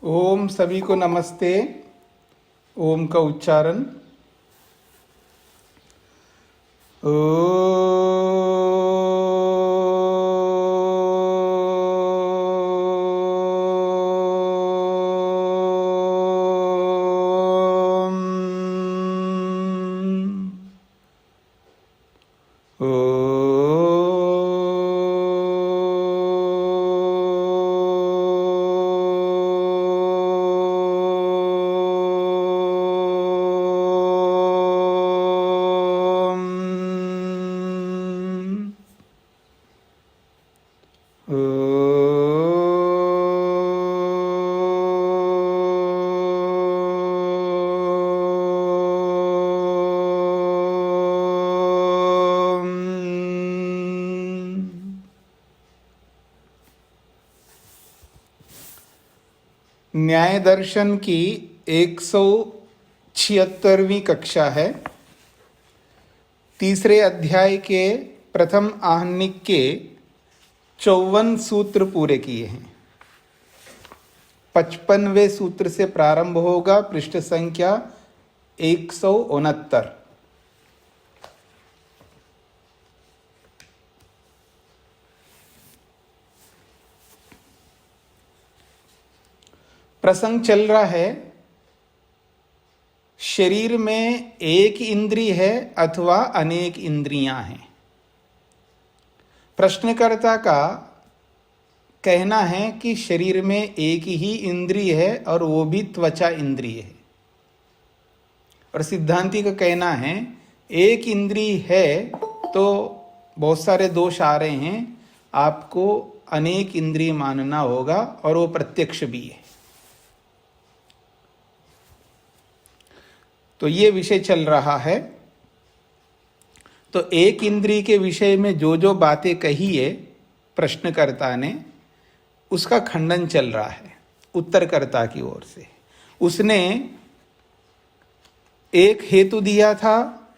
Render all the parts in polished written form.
ओम सभी को नमस्ते। ओम का उच्चारण न्याय दर्शन की 176वीं कक्षा है। तीसरे अध्याय के प्रथम आहनिक के 54 सूत्र पूरे किए हैं। 55वें सूत्र से प्रारंभ होगा, पृष्ठ संख्या 169। प्रसंग चल रहा है, शरीर में एक इंद्रिय है अथवा अनेक इंद्रियां हैं। प्रश्नकर्ता का कहना है कि शरीर में एक ही इंद्रिय है और वो भी त्वचा इंद्रिय है, और सिद्धांती का कहना है एक इंद्रिय है तो बहुत सारे दोष आ रहे हैं, आपको अनेक इंद्रिय मानना होगा और वो प्रत्यक्ष भी है। तो ये विषय चल रहा है। तो एक इंद्रिय के विषय में जो जो बातें कही है प्रश्नकर्ता ने, उसका खंडन चल रहा है उत्तरकर्ता की ओर से। उसने एक हेतु दिया था,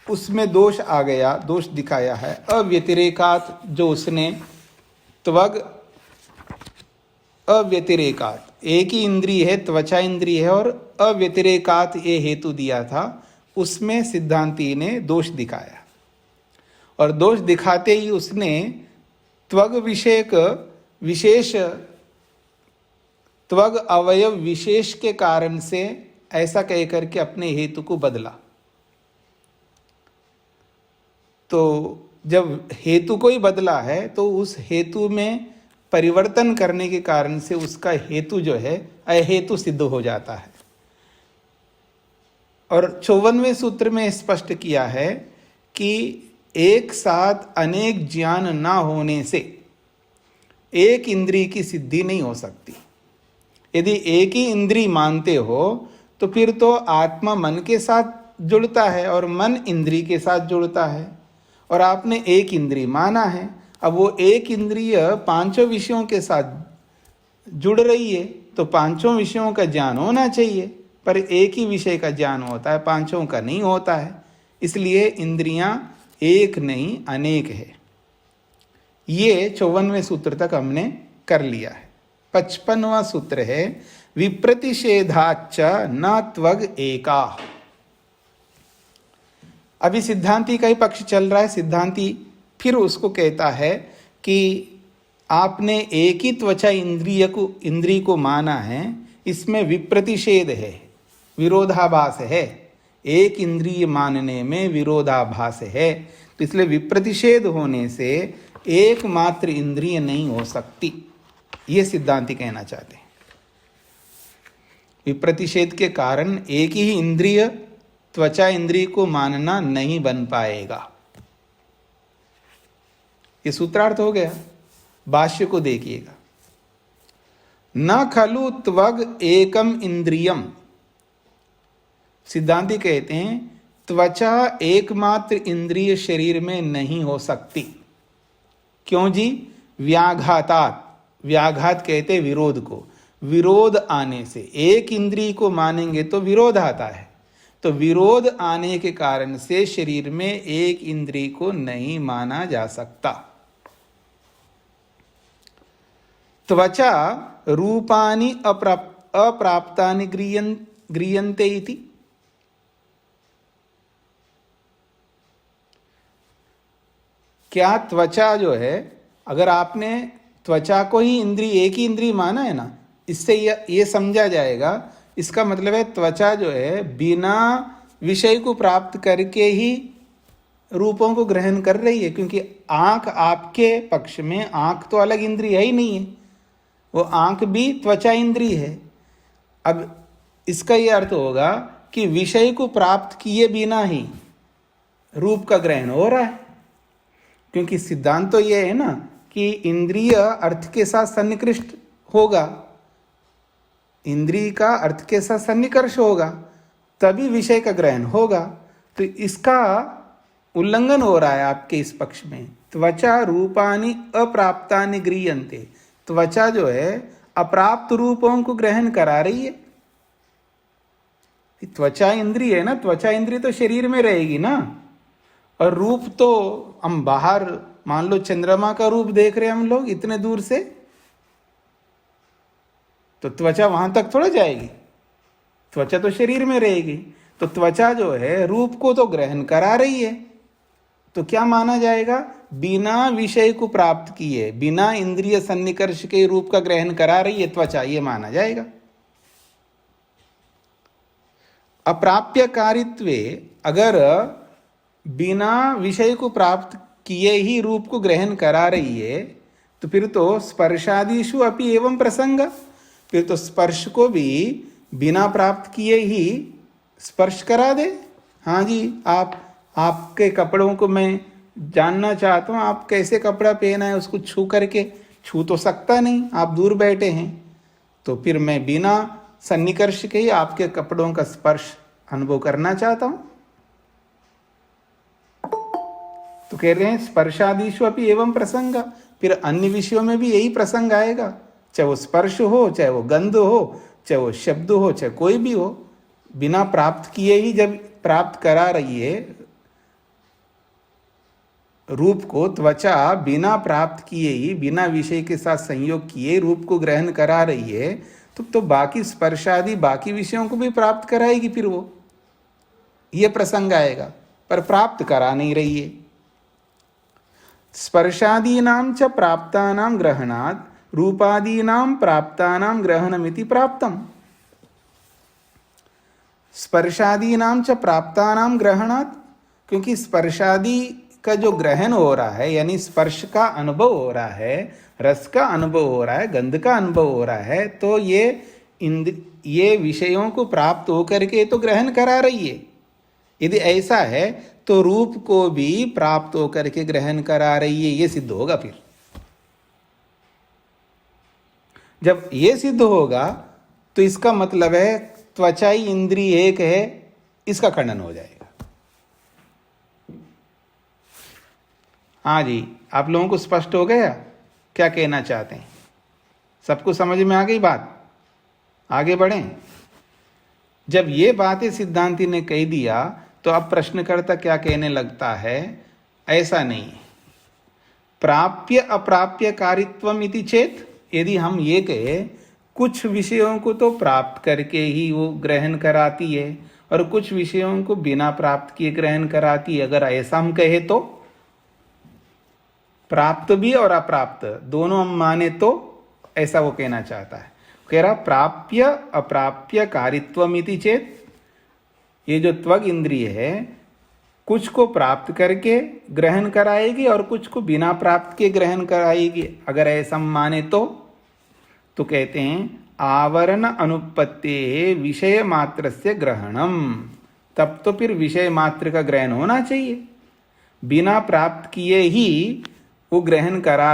उसमें दोष आ गया, दोष दिखाया है अव्यतिरेकात। जो उसने त्वग अव्यतिरेकात, एक ही इंद्रिय है, त्वचा इंद्रिय है, और अव्यतिरेकात ये हेतु दिया था, उसमें सिद्धांती ने दोष दिखाया। और दोष दिखाते ही उसने त्वग विषयक विशेष, त्वग अवयव विशेष के कारण से ऐसा कह करके अपने हेतु को बदला। तो जब हेतु को ही बदला है तो उस हेतु में परिवर्तन करने के कारण से उसका हेतु जो है अहेतु सिद्ध हो जाता है। और 54वें सूत्र में स्पष्ट किया है कि एक साथ अनेक ज्ञान ना होने से एक इंद्रिय की सिद्धि नहीं हो सकती। यदि एक ही इंद्रिय मानते हो तो फिर तो आत्मा मन के साथ जुड़ता है और मन इंद्रिय के साथ जुड़ता है, और आपने एक इंद्रिय माना है। अब वो एक इंद्रिय पांचों विषयों के साथ जुड़ रही है तो पांचों विषयों का ज्ञान होना चाहिए, पर एक ही विषय का ज्ञान होता है, पांचों का नहीं होता है। इसलिए इंद्रियां एक नहीं अनेक है। ये 54वें सूत्र तक हमने कर लिया है। 55वां सूत्र है विप्रतिषेधाच्च न त्वग एका। अभी सिद्धांती का ही पक्ष चल रहा है। सिद्धांती फिर उसको कहता है कि आपने एक ही त्वचा इंद्रिय को माना है, इसमें विप्रतिषेध है, विरोधाभास है। एक इंद्रिय मानने में विरोधाभास है, तो इसलिए विप्रतिषेध होने से एकमात्र इंद्रिय नहीं हो सकती, ये सिद्धांती कहना चाहते हैं। विप्रतिषेध के कारण एक ही इंद्रिय त्वचा इंद्रिय को मानना नहीं बन पाएगा। ये सूत्रार्थ हो गया। भाष्य को देखिएगा, न खलु त्वग एकम इंद्रियम। सिद्धांती कहते हैं त्वचा एकमात्र इंद्रिय शरीर में नहीं हो सकती। क्यों जी? व्याघातात, व्याघात कहते विरोध को, विरोध आने से। एक इंद्रिय को मानेंगे तो विरोध आता है, तो विरोध आने के कारण से शरीर में एक इंद्रिय को नहीं माना जा सकता। त्वचा रूपानि अप्राप्तानि गृह्यन्ते इति। क्या त्वचा जो है, अगर आपने त्वचा को ही इंद्रिय, एक ही इंद्रिय माना है ना, इससे ये समझा जाएगा, इसका मतलब है त्वचा जो है बिना विषय को प्राप्त करके ही रूपों को ग्रहण कर रही है, क्योंकि आंख आपके पक्ष में, आंख तो अलग इंद्रिय है ही नहीं है, वो आंख भी त्वचा इंद्रिय है। अब इसका ये अर्थ होगा कि विषय को प्राप्त किए बिना ही रूप का ग्रहण हो रहा है, क्योंकि सिद्धांत तो ये है ना कि इंद्रिय अर्थ के साथ सन्निकृष्ट होगा, इंद्रिय का अर्थ के साथ सन्निकर्ष होगा, तभी विषय का ग्रहण होगा। तो इसका उल्लंघन हो रहा है आपके इस पक्ष में। त्वचा रूपानि अप्राप्तानि गृह्यन्ते, त्वचा जो है अप्राप्त रूपों को ग्रहण करा रही है। त्वचा इंद्रिय है ना, त्वचा इंद्रिय तो शरीर में रहेगी ना, और रूप तो हम बाहर, मान लो चंद्रमा का रूप देख रहे हैं हम लोग इतने दूर से, तो त्वचा वहां तक थोड़ा जाएगी, त्वचा तो शरीर में रहेगी। तो त्वचा जो है रूप को तो ग्रहण करा रही है, तो क्या माना जाएगा, बिना विषय को प्राप्त किए, बिना इंद्रिय सन्निकर्ष के रूप का ग्रहण करा रही है त्वचा, ये माना जाएगा। अप्राप्य कारित्वे, अगर बिना विषय को प्राप्त किए ही रूप को ग्रहण करा रही है, तो फिर तो स्पर्शादिषु अपि एवं प्रसंग, फिर तो स्पर्श को भी बिना प्राप्त किए ही स्पर्श करा दे। हाँ जी, आपके कपड़ों को मैं जानना चाहता हूँ, आप कैसे कपड़ा पहना है, उसको छू करके, छू तो सकता नहीं, आप दूर बैठे हैं, तो फिर मैं बिना सन्निकर्ष के ही आपके कपड़ों का स्पर्श अनुभव करना चाहता हूँ। तो कह रहे हैं स्पर्शादिषु अपि एवं प्रसंग, फिर अन्य विषयों में भी यही प्रसंग आएगा, चाहे वो स्पर्श हो, चाहे वो गंध हो, चाहे वो शब्द हो, चाहे कोई भी हो, बिना प्राप्त किए ही जब प्राप्त करा रही है रूप को, त्वचा बिना प्राप्त किए ही, बिना विषय के साथ संयोग किए रूप को ग्रहण करा रही है, तो बाकी स्पर्शादि बाकी विषयों को भी प्राप्त कराएगी, फिर वो ये प्रसंग आएगा, पर प्राप्त करा नहीं रही है। स्पर्शादीनां च प्राप्तानां ग्रहणात् रूपादीनां प्राप्तानां ग्रहणमिति प्राप्तम्। स्पर्शादीनां च प्राप्तानां ग्रहणात्, क्योंकि स्पर्शादि का जो ग्रहण हो रहा है, यानी स्पर्श का अनुभव हो रहा है, रस का अनुभव हो रहा है, गंध का अनुभव हो रहा है, तो ये विषयों को प्राप्त होकर के तो ग्रहण करा रही है। यदि ऐसा है तो रूप को भी प्राप्त होकर के ग्रहण करा रही है, ये सिद्ध होगा। फिर जब ये सिद्ध होगा तो इसका मतलब है त्वचाई इंद्रिय एक है, इसका खंडन हो जाएगा। हाँ जी, आप लोगों को स्पष्ट हो गया क्या कहना चाहते हैं? सबको समझ में आ गई बात? आगे बढ़ें। जब ये बातें सिद्धांती ने कह दिया तो अब प्रश्नकर्ता क्या कहने लगता है, ऐसा नहीं, प्राप्य अप्राप्य कारित्वम इति चेत, यदि हम ये कहें कुछ विषयों को तो प्राप्त करके ही वो ग्रहण कराती है और कुछ विषयों को बिना प्राप्त किए ग्रहण कराती है, अगर ऐसा हम कहे तो प्राप्त भी और अप्राप्त दोनों हम माने तो ऐसा वो कहना चाहता है। कह रहा प्राप्य अप्राप्य कारित्वमिति चेत, ये जो त्वग इंद्रिय है कुछ को प्राप्त करके ग्रहण कराएगी और कुछ को बिना प्राप्त के ग्रहण कराएगी, अगर ऐसा माने तो कहते हैं आवरण अनुपत्ति विषय मात्र से ग्रहणम, तब तो फिर विषय मात्र का ग्रहण होना चाहिए। बिना प्राप्त किए ही वो ग्रहण करा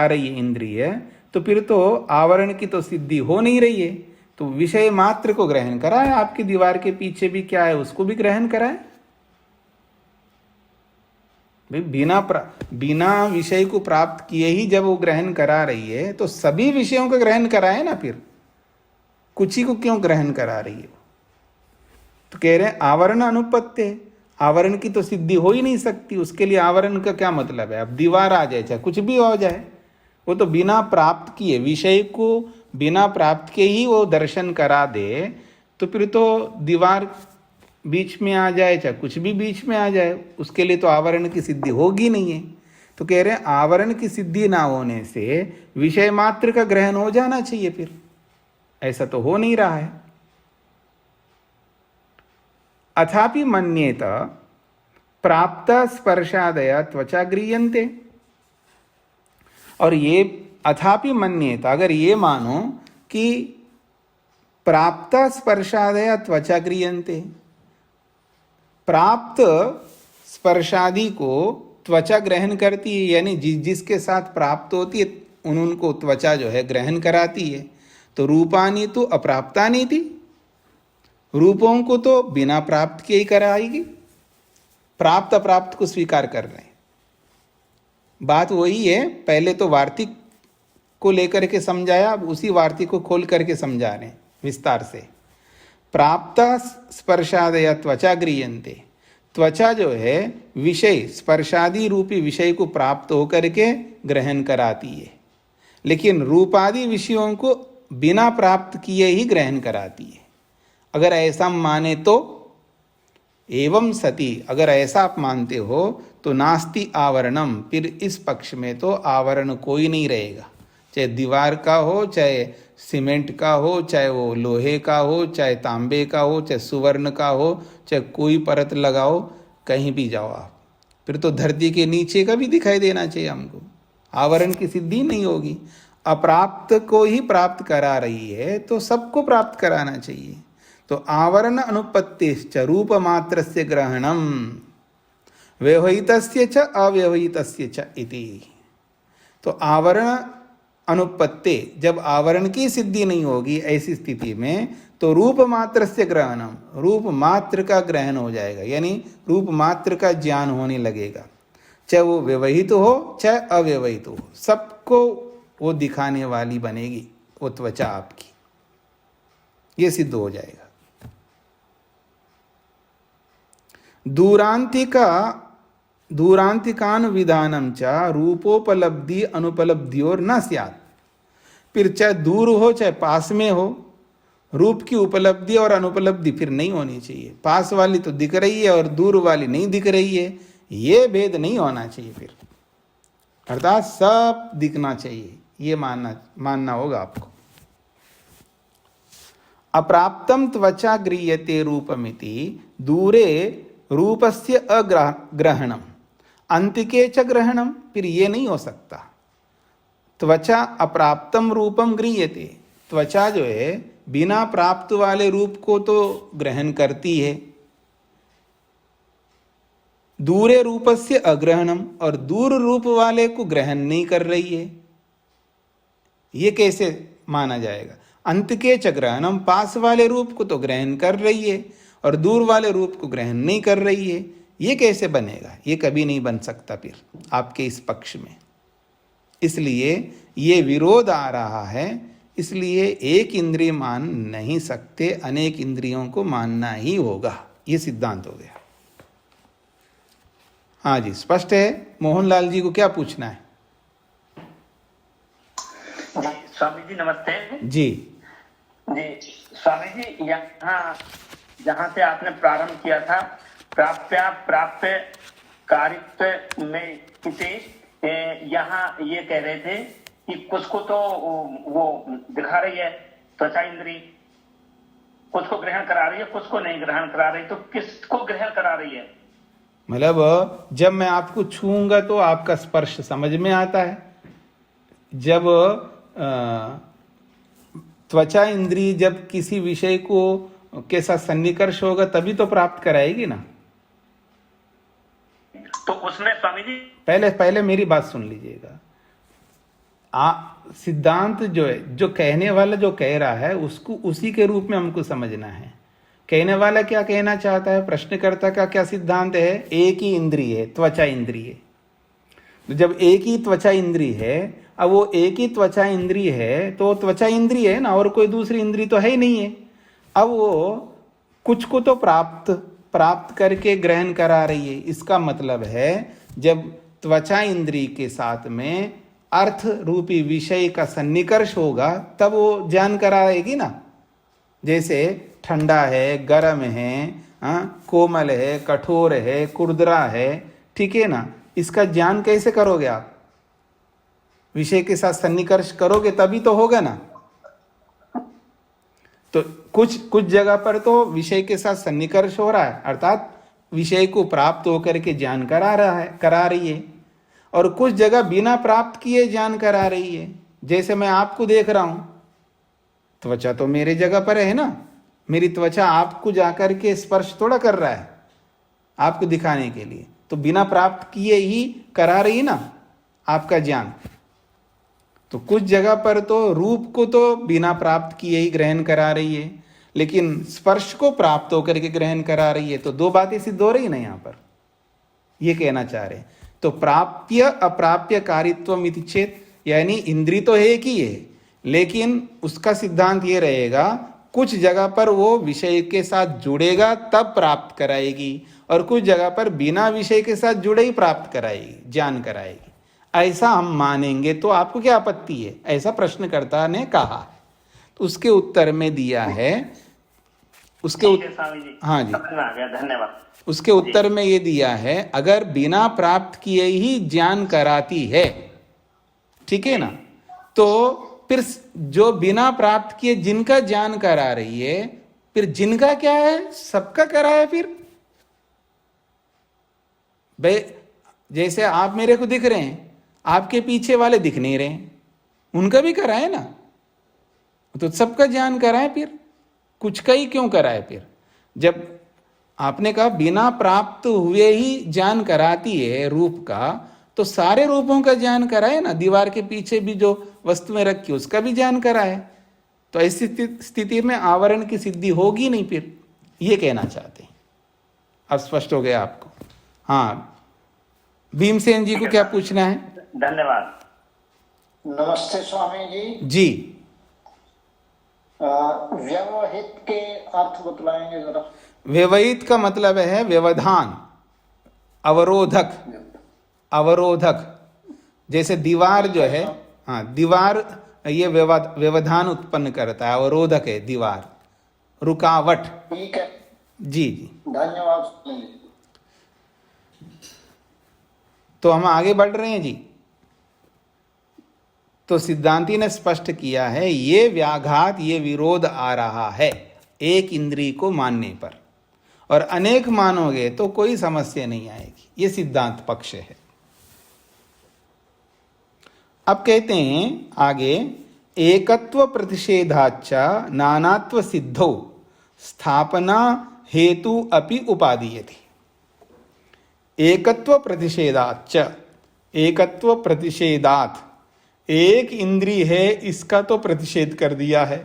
रही है इंद्रिय, तो फिर तो आवरण की तो सिद्धि हो नहीं रही है, तो विषय मात्र को ग्रहण कराए। आपकी दीवार के पीछे भी क्या है उसको भी ग्रहण कराए। भाई बिना विषय को प्राप्त किए ही जब वो ग्रहण करा रही है तो सभी विषयों का ग्रहण कराए ना, फिर कुछ ही को क्यों ग्रहण करा रही है? तो कह रहे हैं आवरण अनुपत्ति, आवरण की तो सिद्धि हो ही नहीं सकती, उसके लिए आवरण का क्या मतलब है? अब दीवार आ जाए चाहे कुछ भी हो जाए, वो तो बिना प्राप्त किए, विषय को बिना प्राप्त के ही वो दर्शन करा दे, तो फिर तो दीवार बीच में आ जाए चाहे कुछ भी बीच में आ जाए, उसके लिए तो आवरण की सिद्धि होगी नहीं है। तो कह रहे हैं आवरण की सिद्धि ना होने से विषय मात्र का ग्रहण हो जाना चाहिए, फिर ऐसा तो हो नहीं रहा है। अथापि मन्येत प्राप्त स्पर्शादय त्वचा गृह्यन्ते, और ये अथापि मन्येत, अगर ये मानो कि प्राप्त स्पर्शादय त्वचा गृह्यन्ते, प्राप्त स्पर्शादि को त्वचा ग्रहण करती है, यानी जिसके साथ प्राप्त होती है उनको त्वचा जो है ग्रहण कराती है। तो रूपानी तो अप्राप्तानी थी, रूपों को तो बिना प्राप्त के ही कराएगी, प्राप्त अप्राप्त को स्वीकार कर रहे हैं। बात वही है, पहले तो वार्तिक को लेकर के समझाया, अब उसी वार्तिक को खोल करके समझा रहे हैं विस्तार से। प्राप्त स्पर्शादय त्वचा गृह्यन्ते, त्वचा जो है विषय स्पर्शादि रूपी विषय को प्राप्त होकर के ग्रहण कराती है, लेकिन रूपादि विषयों को बिना प्राप्त किए ही ग्रहण कराती है। अगर ऐसा माने तो, एवं सती, अगर ऐसा आप मानते हो तो नास्ति आवरणम, फिर इस पक्ष में तो आवरण कोई नहीं रहेगा, चाहे दीवार का हो, चाहे सीमेंट का हो, चाहे वो लोहे का हो, चाहे तांबे का हो, चाहे सुवर्ण का हो, चाहे कोई परत लगाओ, कहीं भी जाओ आप, फिर तो धरती के नीचे का भी दिखाई देना चाहिए हमको, आवरण की सिद्धि नहीं होगी। अप्राप्त को ही प्राप्त करा रही है तो सबको प्राप्त कराना चाहिए। तो आवरण अनुपत्तिश्च रूप मात्रस्य ग्रहणम व्यवहितस्य च अव्यवहितस्य च इति। तो आवरण अनुपत्ति, जब आवरण की सिद्धि नहीं होगी ऐसी स्थिति में तो रूप मात्र से ग्रहणम, रूप मात्र का ग्रहण हो जाएगा, यानी रूप मात्र का ज्ञान होने लगेगा, चाहे वो व्यवहित हो चाहे अव्यवहित हो, सबको वो दिखाने वाली बनेगी वो त्वचा आपकी, ये सिद्ध हो जाएगा। दूरांतिकान विधानम च रूपोपलब्धि अनुपलब्धियोर न स्यात्, फिर चाहे दूर हो चाहे पास में हो, रूप की उपलब्धि और अनुपलब्धि फिर नहीं होनी चाहिए। पास वाली तो दिख रही है और दूर वाली नहीं दिख रही है, ये भेद नहीं होना चाहिए फिर, अर्थात सब दिखना चाहिए, ये मानना होगा आपको। अप्राप्तम त्वचा गृह्यते रूपमिति दूरे रूपस्य अग्रहणम अंतिके च ग्रहणम, फिर ये नहीं हो सकता। त्वचा अप्राप्तम रूपम गृह्यते, त्वचा जो है बिना प्राप्त वाले रूप को तो ग्रहण करती है, दूरे रूपस्य अग्रहणम, और दूर रूप वाले को ग्रहण नहीं कर रही है, ये कैसे माना जाएगा। अंतके च ग्रहणम, पास वाले रूप को तो ग्रहण कर रही है और दूर वाले रूप को ग्रहण नहीं कर रही है, ये कैसे बनेगा, ये कभी नहीं बन सकता फिर आपके इस पक्ष में। इसलिए ये विरोध आ रहा है, इसलिए एक इंद्रिय मान नहीं सकते, अनेक इंद्रियों को मानना ही होगा, ये सिद्धांत हो गया। हाँ जी, स्पष्ट है। मोहनलाल जी को क्या पूछना है? जी स्वामी जी नमस्ते। जी जी स्वामी जी, यहाँ जहाँ से आपने प्रारंभ किया था प्राप्त कारित्व में इसे, यहाँ ये कह रहे थे कि कुछ को तो वो दिखा रही है त्वचा इंद्री, कुछ को ग्रहण करा रही है, कुछ को नहीं ग्रहण करा रही, तो किसको ग्रहण करा रही है? मतलब जब मैं आपको छूऊंगा तो आपका स्पर्श समझ में आता है, जब त्वचा इंद्री जब किसी विषय को के साथ सन्निकर्ष होगा तभी तो प्राप्त कराएगी ना। तो उसमें स्वामी जी पहले मेरी बात सुन लीजिएगा। सिद्धांत जो है, जो कहने वाला जो कह रहा है उसको उसी के रूप में हमको समझना है। कहने वाला क्या कहना चाहता है, प्रश्नकर्ता का क्या सिद्धांत है, एक ही इंद्रिय है, त्वचा इंद्रिय। तो जब एक ही त्वचा इंद्रिय है, अब वो एक ही त्वचा इंद्रिय है तो त्वचा इंद्रिय है ना, और कोई दूसरी इंद्रिय तो है ही नहीं है। अब वो कुछ को तो प्राप्त करके ग्रहण करा रही है, इसका मतलब है जब त्वचा इंद्रिय के साथ में अर्थ रूपी विषय का सन्निकर्ष होगा तब वो ज्ञान कराएगी ना। जैसे ठंडा है, गर्म है, कोमल है, कठोर है, खुरदरा है, ठीक है ना, इसका ज्ञान कैसे करोगे आप? विषय के साथ सन्निकर्ष करोगे तभी तो होगा ना। तो कुछ जगह पर तो विषय के साथ सन्निकर्ष हो रहा है, अर्थात विषय को प्राप्त होकर के ज्ञान करा रही है, और कुछ जगह बिना प्राप्त किए ज्ञान करा रही है। जैसे मैं आपको देख रहा हूं, त्वचा तो मेरे जगह पर है ना, मेरी त्वचा आपको जाकर के स्पर्श थोड़ा कर रहा है आपको दिखाने के लिए, तो बिना प्राप्त किए ही करा रही ना आपका ज्ञान। तो कुछ जगह पर तो रूप को तो बिना प्राप्त किए ही ग्रहण करा रही है, लेकिन स्पर्श को प्राप्त होकर के ग्रहण करा रही है। तो दो बातें सिद्ध हो रही ना यहां पर, ये कहना चाह रहे। तो प्राप्य अप्राप्य कारित्वम इति चेत, यानी इंद्री तो एक ही है, लेकिन उसका सिद्धांत ये रहेगा कुछ जगह पर वो विषय के साथ जुड़ेगा तब प्राप्त कराएगी, और कुछ जगह पर बिना विषय के साथ जुड़े ही प्राप्त कराएगी, ज्ञान कराएगी। ऐसा हम मानेंगे तो आपको क्या आपत्ति है? ऐसा प्रश्नकर्ता ने कहा। तो उसके उत्तर में दिया है, हाँ जी, धन्यवाद। उसके उत्तर में ये दिया है, अगर बिना प्राप्त किए ही ज्ञान कराती है, ठीक है ना, तो फिर जो बिना प्राप्त किए जिनका ज्ञान करा रही है, फिर जिनका क्या है? सबका करा है। फिर भाई जैसे आप मेरे को दिख रहे हैं, आपके पीछे वाले दिख नहीं रहे, उनका भी करा है ना, तो सबका ज्ञान करा है। फिर कुछ का ही क्यों करा है? फिर जब आपने कहा बिना प्राप्त हुए ही ज्ञान कराती है रूप का, तो सारे रूपों का ज्ञान कराए ना। दीवार के पीछे भी जो वस्तुएं रखी उसका भी ज्ञान कराए। तो ऐसी स्थिति में आवरण की सिद्धि होगी नहीं। फिर ये कहना चाहते हैं। अब स्पष्ट हो गया आपको? हाँ, भीमसेन जी को क्या पूछना है? धन्यवाद। नमस्ते स्वामी जी। जी, व्यवहित के अर्थ बतलाएंगे जरा। व्यवहित का मतलब है व्यवधान, अवरोधक। अवरोधक जैसे दीवार जो है, हाँ, दीवार ये व्यवधान उत्पन्न करता है, अवरोधक है दीवार, रुकावट। ठीक है जी जी, धन्यवाद स्वामी जी। तो हम आगे बढ़ रहे हैं जी। तो सिद्धांती ने स्पष्ट किया है, ये व्याघात, ये विरोध आ रहा है एक इंद्रिय को मानने पर, और अनेक मानोगे तो कोई समस्या नहीं आएगी। ये सिद्धांत पक्ष है। अब कहते हैं आगे, एकत्व प्रतिषेधाच्च नानात्व सिद्धौ स्थापना हेतु अपि उपादीयते। एकत्व प्रतिषेधाच्च, एकत्व प्रतिषेधात्, एक इंद्रिय है इसका तो प्रतिषेध कर दिया है।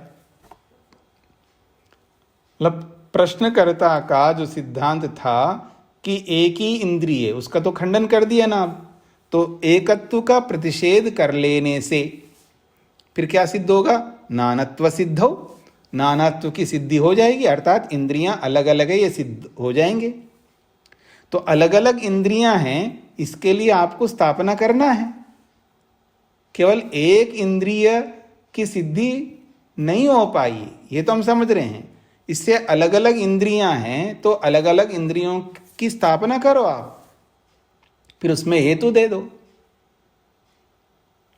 मतलब प्रश्नकर्ता का जो सिद्धांत था कि एक ही इंद्रिय है, उसका तो खंडन कर दिया ना। तो एकत्व का प्रतिषेध कर लेने से फिर क्या सिद्ध होगा? नानत्व सिद्धौ, नानात्व की सिद्धि हो जाएगी, अर्थात इंद्रियां अलग अलग है ये सिद्ध हो जाएंगे। तो अलग अलग इंद्रियां हैं, इसके लिए आपको स्थापना करना है। केवल एक इंद्रिय की सिद्धि नहीं हो पाई, ये तो हम समझ रहे हैं। इससे अलग अलग इंद्रियां हैं, तो अलग अलग इंद्रियों की स्थापना करो आप, फिर उसमें हेतु दे दो,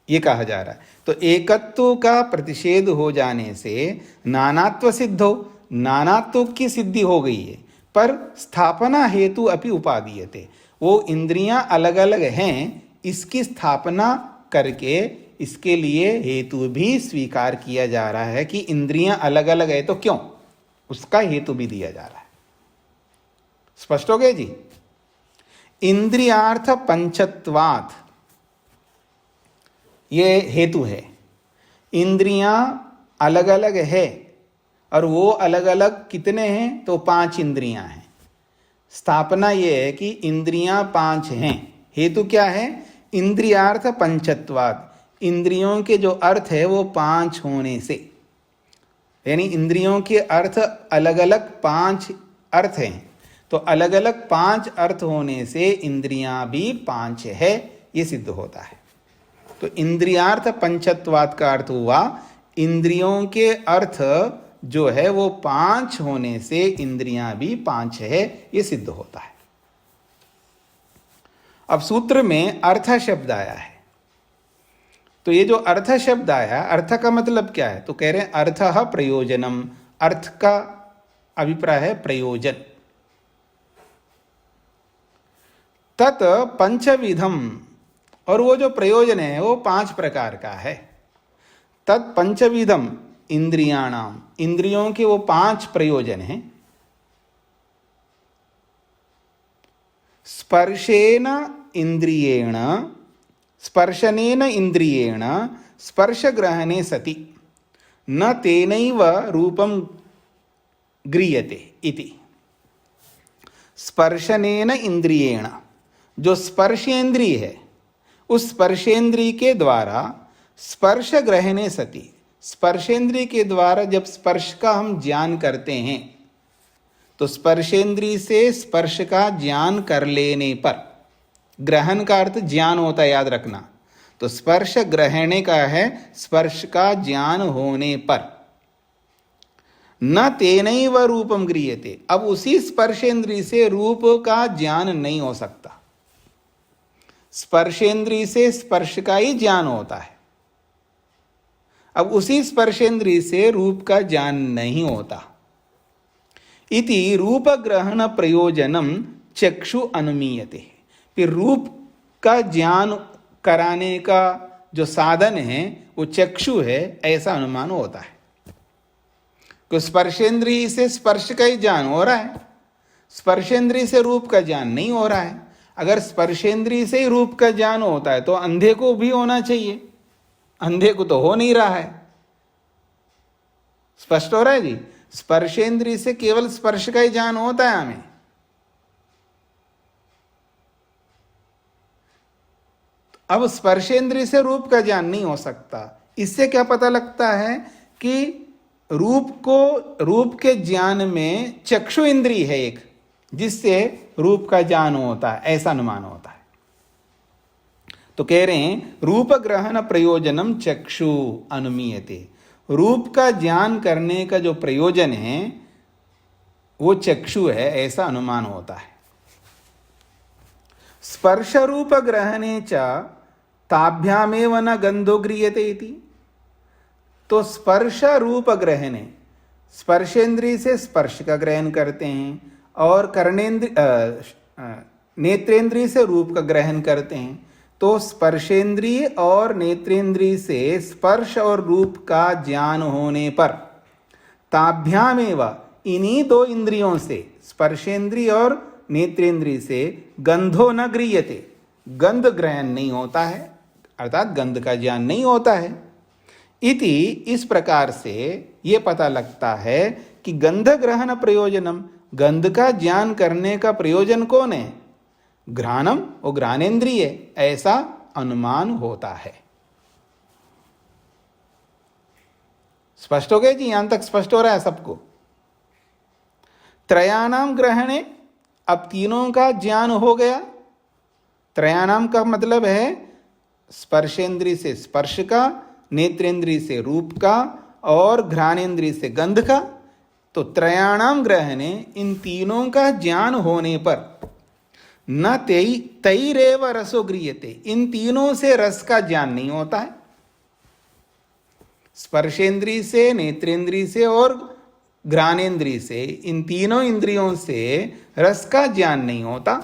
ये कहा जा रहा है। तो एकत्व का प्रतिषेध हो जाने से नानात्व सिद्ध हो, नानात्व की सिद्धि हो गई है, पर स्थापना हेतु अपि उपादीयते। वो इंद्रियां अलग अलग हैं, इसकी स्थापना करके इसके लिए हेतु भी स्वीकार किया जा रहा है कि इंद्रियां अलग अलग है तो क्यों, उसका हेतु भी दिया जा रहा है। स्पष्ट हो गए जी? इंद्रियार्थ पंचत्वात्, ये हेतु है। इंद्रियां अलग अलग है, और वो अलग अलग कितने हैं? तो 5 इंद्रियां हैं। स्थापना ये है कि इंद्रियां 5 हैं। हेतु क्या है? इंद्रियार्थ पंचत्वात्, इंद्रियों के जो अर्थ है वो 5 होने से, यानी इंद्रियों के अर्थ अलग अलग 5 अर्थ हैं। तो अलग अलग 5 अर्थ होने से इंद्रियां भी 5 है, ये सिद्ध होता है। तो इंद्रियार्थ पंचत्वात् का अर्थ हुआ इंद्रियों के अर्थ जो है वो 5 होने से इंद्रियां भी 5 है, ये सिद्ध होता है। अब सूत्र में अर्थ शब्द आया है, तो ये जो अर्थ शब्द आया, अर्थ का मतलब क्या है? तो कह रहे हैं अर्थः प्रयोजनम, अर्थ का अभिप्राय है प्रयोजन। तत् पंचविधम, और वो जो प्रयोजन है वो 5 प्रकार का है। तत् पंचविधम इंद्रियाणाम, इंद्रियों के वो 5 प्रयोजन हैं। स्पर्शेन इंद्रियेण, स्पर्शनेन इंद्रियेण स्पर्शग्रहणे सति न तेनैव रूपं गृह्यते इति। स्पर्शनेन इंद्रियेण, जो स्पर्शेंद्रिय है उस स्पर्शेंद्रिय के द्वारा स्पर्श ग्रहणे सति, स्पर्शेंद्रिय के द्वारा जब स्पर्श का हम ज्ञान करते हैं तो स्पर्शेंद्रिय से स्पर्श का ज्ञान कर लेने पर, ग्रहण का अर्थ ज्ञान होता है, याद रखना। तो स्पर्श ग्रहणे का है स्पर्श का ज्ञान होने पर, न तेनैव रूपम गृह्यते, अब उसी स्पर्शेंद्रिय से रूप का ज्ञान नहीं हो सकता। स्पर्शेंद्रिय से स्पर्श का ही ज्ञान होता है, अब उसी स्पर्शेंद्रिय से रूप का ज्ञान नहीं होता। इति रूप ग्रहण प्रयोजनम चक्षु अनुमीयते, फिर रूप का ज्ञान कराने का जो साधन है वो चक्षु है, ऐसा अनुमान होता है। तो स्पर्शेंद्रिय से स्पर्श का ही ज्ञान हो रहा है, स्पर्शेंद्रिय से रूप का ज्ञान नहीं हो रहा है। अगर स्पर्शेंद्रिय से ही रूप का ज्ञान होता है तो अंधे को भी होना चाहिए, अंधे को तो हो नहीं रहा है। स्पष्ट हो रहा है जी? स्पर्शेंद्रिय से केवल स्पर्श का ही ज्ञान होता है हमें। अब स्पर्शेंद्रिय से रूप का ज्ञान नहीं हो सकता। इससे क्या पता लगता है कि रूप के ज्ञान में चक्षु इंद्रिय है एक, जिससे रूप का ज्ञान होता है, ऐसा अनुमान होता है। तो कह रहे हैं रूप ग्रहण प्रयोजनम चक्षु अनुमीयते, रूप का ज्ञान करने का जो प्रयोजन है वो चक्षु है, ऐसा अनुमान होता है। स्पर्श रूप ग्रहणे च ताभ्यामेव न गंधो गृह्यते इति, तो स्पर्श रूप ग्रहणे, स्पर्शेंद्रिय से स्पर्श का ग्रहण करते हैं और नेत्रेंद्रिय से रूप का ग्रहण करते हैं, तो स्पर्शेंद्रिय और नेत्रेंद्रिय से स्पर्श और रूप का ज्ञान होने पर ताभ्यामेव, इन्हीं 2 इंद्रियों से, स्पर्शेंद्रिय और नेत्रेंद्रिय से गंधो न गृह्यते, गंध ग्रहण नहीं होता है, अर्थात गंध का ज्ञान नहीं होता है। इति, इस प्रकार से ये पता लगता है कि गंध ग्रहण प्रयोजनम, गंध का ज्ञान करने का प्रयोजन कौन है? घ्राणम, वो घ्राणेन्द्रिय, ऐसा अनुमान होता है। स्पष्ट हो गया जी? यहां तक स्पष्ट हो रहा है सबको? त्रयाणाम ग्रहणे, अब तीनों का ज्ञान हो गया। त्रयाणाम का मतलब है स्पर्शेंद्रिय से स्पर्श का, नेत्रेंद्रिय से रूप का और घ्राणेन्द्रिय से गंध का। तो त्रयाणाम ग्रहणे, इन तीनों का ज्ञान होने पर न तैरेव रसो गृह्यते, इन तीनों से रस का ज्ञान नहीं होता है। स्पर्शेंद्रिय से, नेत्रेंद्रिय से और घ्राणेन्द्रिय से, इन तीनों इंद्रियों से रस का ज्ञान नहीं होता।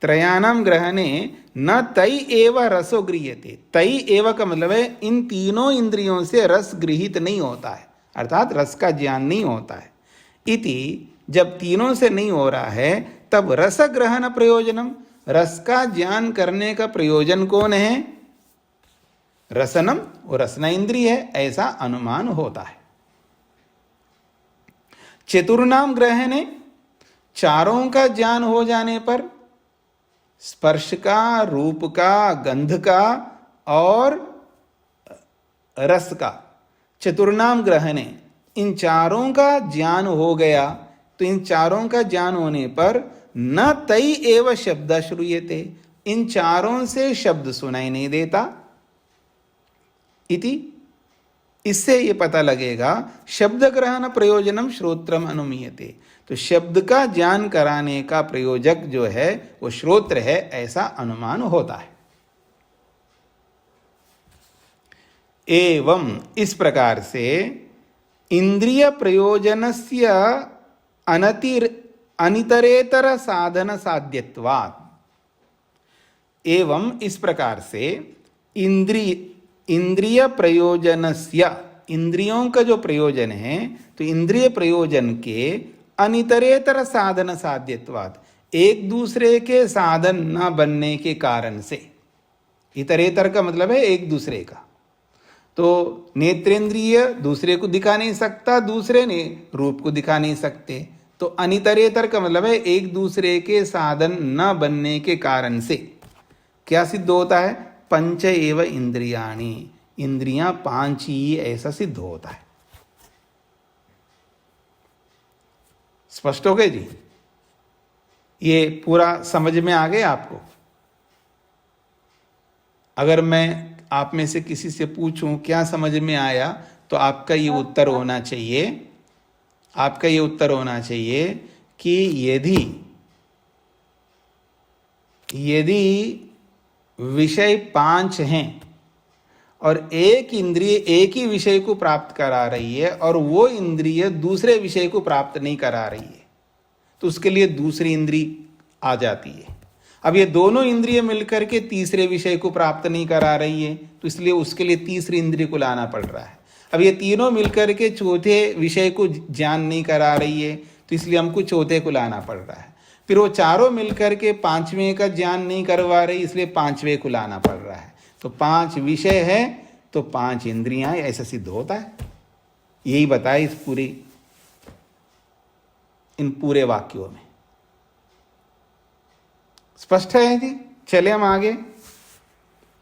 त्रयाणाम ग्रहणे न तै एव रसो गृह्यते, तै एव का मतलब है इन तीनों इंद्रियों से रस गृहित नहीं होता है, अर्थात रस का ज्ञान नहीं होता है। इति, जब तीनों से नहीं हो रहा है तब रस ग्रहण प्रयोजनम, रस का ज्ञान करने का प्रयोजन कौन है? रसनम, वो रसना इंद्रिय है, ऐसा अनुमान होता है। चतुर्नाम ग्रहणे, चारों का ज्ञान हो जाने पर स्पर्श का, रूप का, गंध का और रस का, चतुर्नाम ग्रहणे, इन चारों का ज्ञान हो गया। तो इन चारों का ज्ञान होने पर न तै एव शब्द श्रूयते, इन चारों से शब्द सुनाई नहीं देता इति। इससे ये पता लगेगा शब्द ग्रहण प्रयोजनम श्रोत्रम अनुमीयते, तो शब्द का ज्ञान कराने का प्रयोजक जो है वो श्रोत्र है, ऐसा अनुमान होता है। एवं इस प्रकार से इंद्रिय प्रयोजनस्य अनितरेतर साधन साध्यत्वात्, एवं इस प्रकार से इंद्रिय प्रयोजनस्य, इंद्रियों का जो प्रयोजन है तो इंद्रिय प्रयोजन के अनितरेतर साधन साध्यत्वात्, एक दूसरे के साधन न बनने के कारण से। इतरेतर का मतलब है एक दूसरे का, तो नेत्रेंद्रिय दूसरे को दिखा नहीं सकता, दूसरे ने रूप को दिखा नहीं सकते, तो अनितरेतर का मतलब है एक दूसरे के साधन न बनने के कारण से क्या सिद्ध होता है? पंच एव इंद्रियाणि, इंद्रियां पांच ही, ऐसा सिद्ध होता है। स्पष्ट हो गए जी? ये पूरा समझ में आ गया आपको? अगर मैं आप में से किसी से पूछूं क्या समझ में आया, तो आपका ये उत्तर होना चाहिए, आपका ये उत्तर होना चाहिए कि यदि विषय पांच हैं और एक इंद्रिय एक ही विषय को प्राप्त करा रही है और वो इंद्रिय दूसरे विषय को प्राप्त नहीं करा रही है, तो उसके लिए दूसरी इंद्रिय आ जाती है। अब ये दोनों इंद्रिय मिलकर के तीसरे विषय को प्राप्त नहीं करा रही है, तो इसलिए उसके लिए तीसरी इंद्रिय को लाना पड़ रहा है। अब ये तीनों मिलकर के चौथे विषय को ज्ञान नहीं करा रही है, तो इसलिए हमको चौथे को लाना पड़ रहा है। फिर वो चारों मिलकर के पांचवें का ज्ञान नहीं करवा रही, इसलिए पांचवें को लाना पड़ रहा है। तो पांच विषय है तो पांच इंद्रियां, ऐसा सिद्ध होता है। यही बताए इन पूरे वाक्यों में। स्पष्ट है जी? चले हम आगे।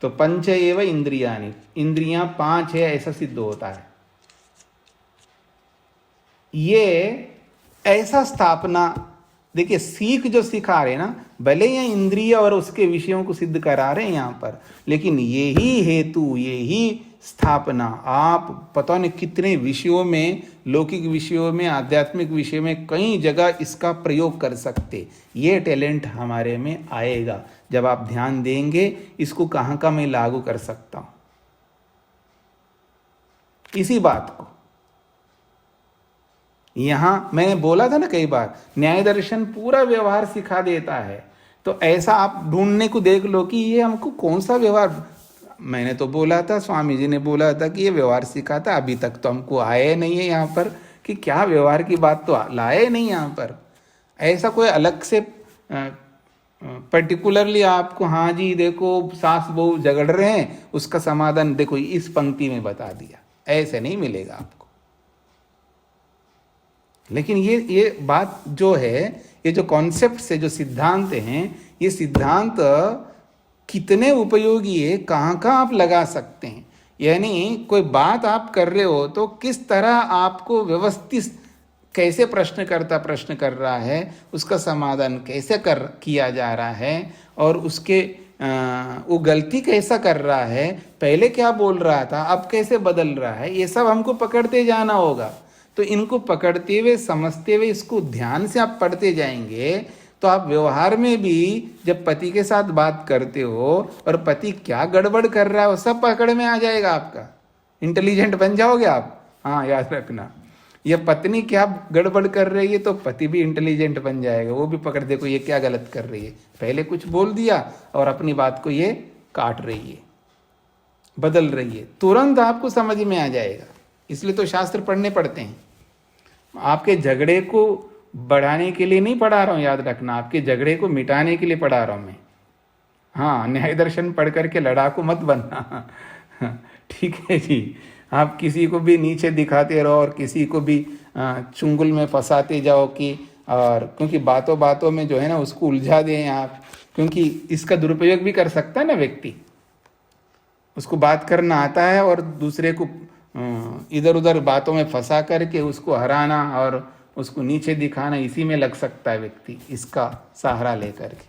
तो पंच एव इंद्रियाणि, इंद्रियां पांच है, ऐसा सिद्ध होता है। ये ऐसा स्थापना, देखिए सीख जो सिखा रहे ना, भले ये इंद्रिय और उसके विषयों को सिद्ध करा रहे हैं यहां पर, लेकिन यही हेतु, यही स्थापना आप पता नहीं कितने विषयों में, लौकिक विषयों में, आध्यात्मिक विषयों में कई जगह इसका प्रयोग कर सकते। ये टैलेंट हमारे में आएगा जब आप ध्यान देंगे इसको कहाँ का मैं लागू कर सकता हूं। इसी बात को यहां मैंने बोला था ना कई बार, न्याय दर्शन पूरा व्यवहार सिखा देता है। तो ऐसा आप ढूंढने को देख लो कि ये हमको कौन सा व्यवहार, मैंने तो बोला था, स्वामी जी ने बोला था कि ये व्यवहार सिखाता, अभी तक तो हमको आए नहीं है यहाँ पर कि क्या व्यवहार की बात तो लाए नहीं यहाँ पर। ऐसा कोई अलग से पर्टिकुलरली आपको, हाँ जी देखो सास बहू झगड़ रहे हैं, उसका समाधान देखो इस पंक्ति में बता दिया, ऐसे नहीं मिलेगा आपको। लेकिन ये बात जो है, ये जो कॉन्सेप्ट से जो सिद्धांत हैं, ये सिद्धांत कितने उपयोगी है, कहाँ कहाँ आप लगा सकते हैं। यानी कोई बात आप कर रहे हो तो किस तरह आपको व्यवस्थित, कैसे प्रश्न कर रहा है, उसका समाधान कैसे किया जा रहा है, और उसके वो गलती कैसा कर रहा है, पहले क्या बोल रहा था अब कैसे बदल रहा है, ये सब हमको पकड़ते जाना होगा। तो इनको पकड़ते हुए, समझते हुए, इसको ध्यान से आप पढ़ते जाएंगे तो आप व्यवहार में भी जब पति के साथ बात करते हो और पति क्या गड़बड़ कर रहा है वो सब पकड़ में आ जाएगा आपका, इंटेलिजेंट बन जाओगे आप। हाँ याद रखना, ये पत्नी क्या गड़बड़ कर रही है तो पति भी इंटेलिजेंट बन जाएगा, वो भी पकड़, देखो ये क्या गलत कर रही है, पहले कुछ बोल दिया और अपनी बात को ये काट रही है, बदल रही है, तुरंत आपको समझ में आ जाएगा। इसलिए तो शास्त्र पढ़ने पड़ते हैं। आपके झगड़े को बढ़ाने के लिए नहीं पढ़ा रहा हूँ, याद रखना, आपके झगड़े को मिटाने के लिए पढ़ा रहा हूँ मैं। हाँ, न्याय दर्शन पढ़ करके लड़ाकू मत बनना। ठीक है जी, आप किसी को भी नीचे दिखाते रहो और किसी को भी चुंगल में फंसाते जाओ कि, और क्योंकि बातों बातों में जो है ना उसको उलझा दें आप, क्योंकि इसका दुरुपयोग भी कर सकता है ना व्यक्ति, उसको बात करना आता है और दूसरे को इधर उधर बातों में फंसा करके उसको हराना और उसको नीचे दिखाना, इसी में लग सकता है व्यक्ति, इसका सहारा लेकर के।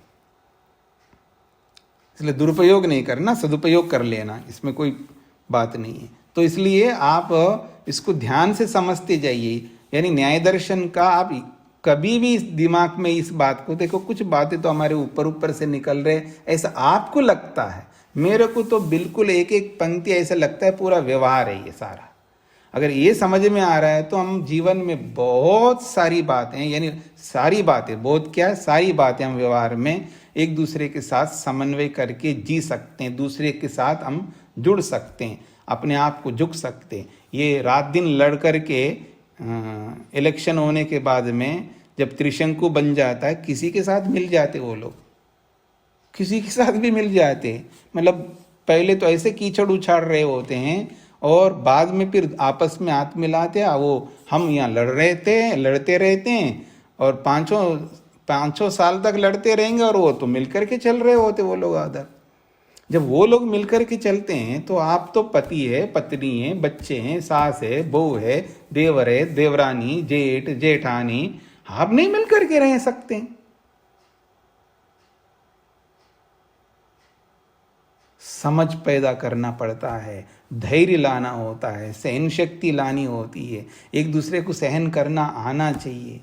इसलिए दुरुपयोग नहीं करना, सदुपयोग कर लेना, इसमें कोई बात नहीं है। तो इसलिए आप इसको ध्यान से समझते जाइए। यानी न्याय दर्शन का आप कभी भी इस दिमाग में इस बात को देखो, कुछ बातें तो हमारे ऊपर ऊपर से निकल रहे ऐसा आपको लगता है, मेरे को तो बिल्कुल एक एक पंक्ति ऐसा लगता है पूरा व्यवहार है ये सारा। अगर ये समझ में आ रहा है तो हम जीवन में बहुत सारी बातें, यानी सारी बातें, बहुत क्या, सारी बातें हम व्यवहार में एक दूसरे के साथ समन्वय करके जी सकते हैं, दूसरे के साथ हम जुड़ सकते हैं, अपने आप को झुक सकते हैं। ये रात दिन लड़ करके इलेक्शन होने के बाद में जब त्रिशंकु बन जाता है, किसी के साथ मिल जाते वो लोग, किसी के साथ भी मिल जाते। मतलब पहले तो ऐसे कीचड़ उछाड़ रहे होते हैं और बाद में फिर आपस में हाथ मिलाते हैं। वो हम यहाँ लड़ते रहते हैं और पाँचों साल तक लड़ते रहेंगे और वो तो मिलकर के चल रहे होते वो लोग उधर। जब वो लोग मिलकर के चलते हैं तो आप तो पति है, पत्नी है, बच्चे हैं, सास है, बहू है, देवर है, देवरानी, जेठ, जेठानी, आप नहीं मिलकर के रह सकते। समझ पैदा करना पड़ता है, धैर्य लाना होता है, सहन शक्ति लानी होती है, एक दूसरे को सहन करना आना चाहिए।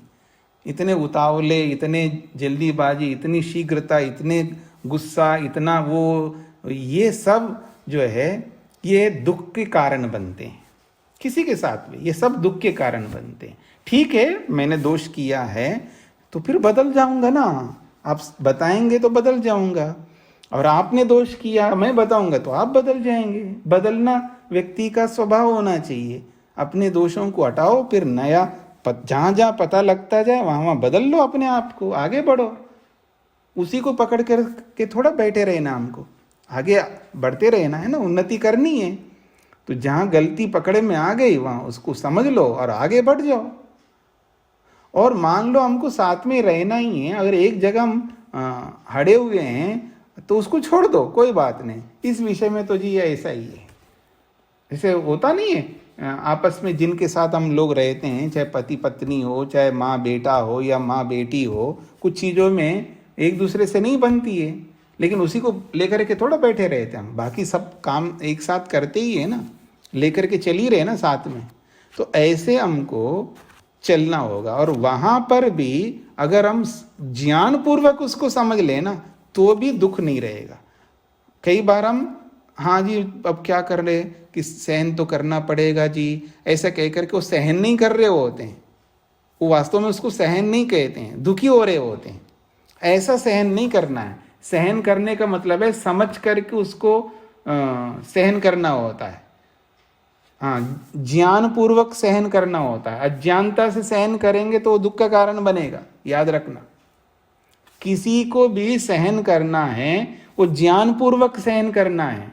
इतने उतावले, इतने जल्दीबाजी, इतनी शीघ्रता, इतने गुस्सा, इतना वो, ये सब जो है ये दुख के कारण बनते हैं। किसी के साथ भी ये सब दुख के कारण बनते हैं। ठीक है, मैंने दोष किया है तो फिर बदल जाऊंगा ना, आप बताएंगे तो बदल जाऊंगा, और आपने दोष किया मैं बताऊंगा तो आप बदल जाएंगे। बदलना व्यक्ति का स्वभाव होना चाहिए। अपने दोषों को हटाओ, फिर नया जहाँ जहाँ पता लगता जाए वहाँ वहाँ बदल लो अपने आप को, आगे बढ़ो। उसी को पकड़ कर के थोड़ा बैठे रहना, हमको आगे बढ़ते रहना है ना, उन्नति करनी है। तो जहाँ गलती पकड़े में आ गई वहाँ उसको समझ लो और आगे बढ़ जाओ। और मान लो हमको साथ में रहना ही है, अगर एक जगह हम हड़े हुए हैं तो उसको छोड़ दो, कोई बात नहीं। इस विषय में तो जी ऐसा ही है, ऐसे होता नहीं है। आपस में जिनके साथ हम लोग रहते हैं, चाहे पति पत्नी हो, चाहे माँ बेटा हो या माँ बेटी हो, कुछ चीज़ों में एक दूसरे से नहीं बनती है, लेकिन उसी को लेकर के थोड़ा बैठे रहते हैं हम। बाकी सब काम एक साथ करते ही है ना, लेकर के चल ही रहे ना साथ में। तो ऐसे हमको चलना होगा। और वहाँ पर भी अगर हम ज्ञानपूर्वक उसको समझ लें ना तो भी दुख नहीं रहेगा। कई बार हम हाँ जी अब क्या कर रहे कि सहन तो करना पड़ेगा जी, ऐसा कह करके वो सहन नहीं कर रहे होते हैं, वो वास्तव में उसको सहन नहीं कहते हैं, दुखी हो रहे होते हैं। ऐसा सहन नहीं करना है। सहन करने का मतलब है समझ करके उसको सहन करना होता है। हाँ, ज्ञानपूर्वक सहन करना होता है। अज्ञानता से सहन करेंगे तो वो दुख का कारण बनेगा, याद रखना। किसी को भी सहन करना है वो ज्ञानपूर्वक सहन करना है,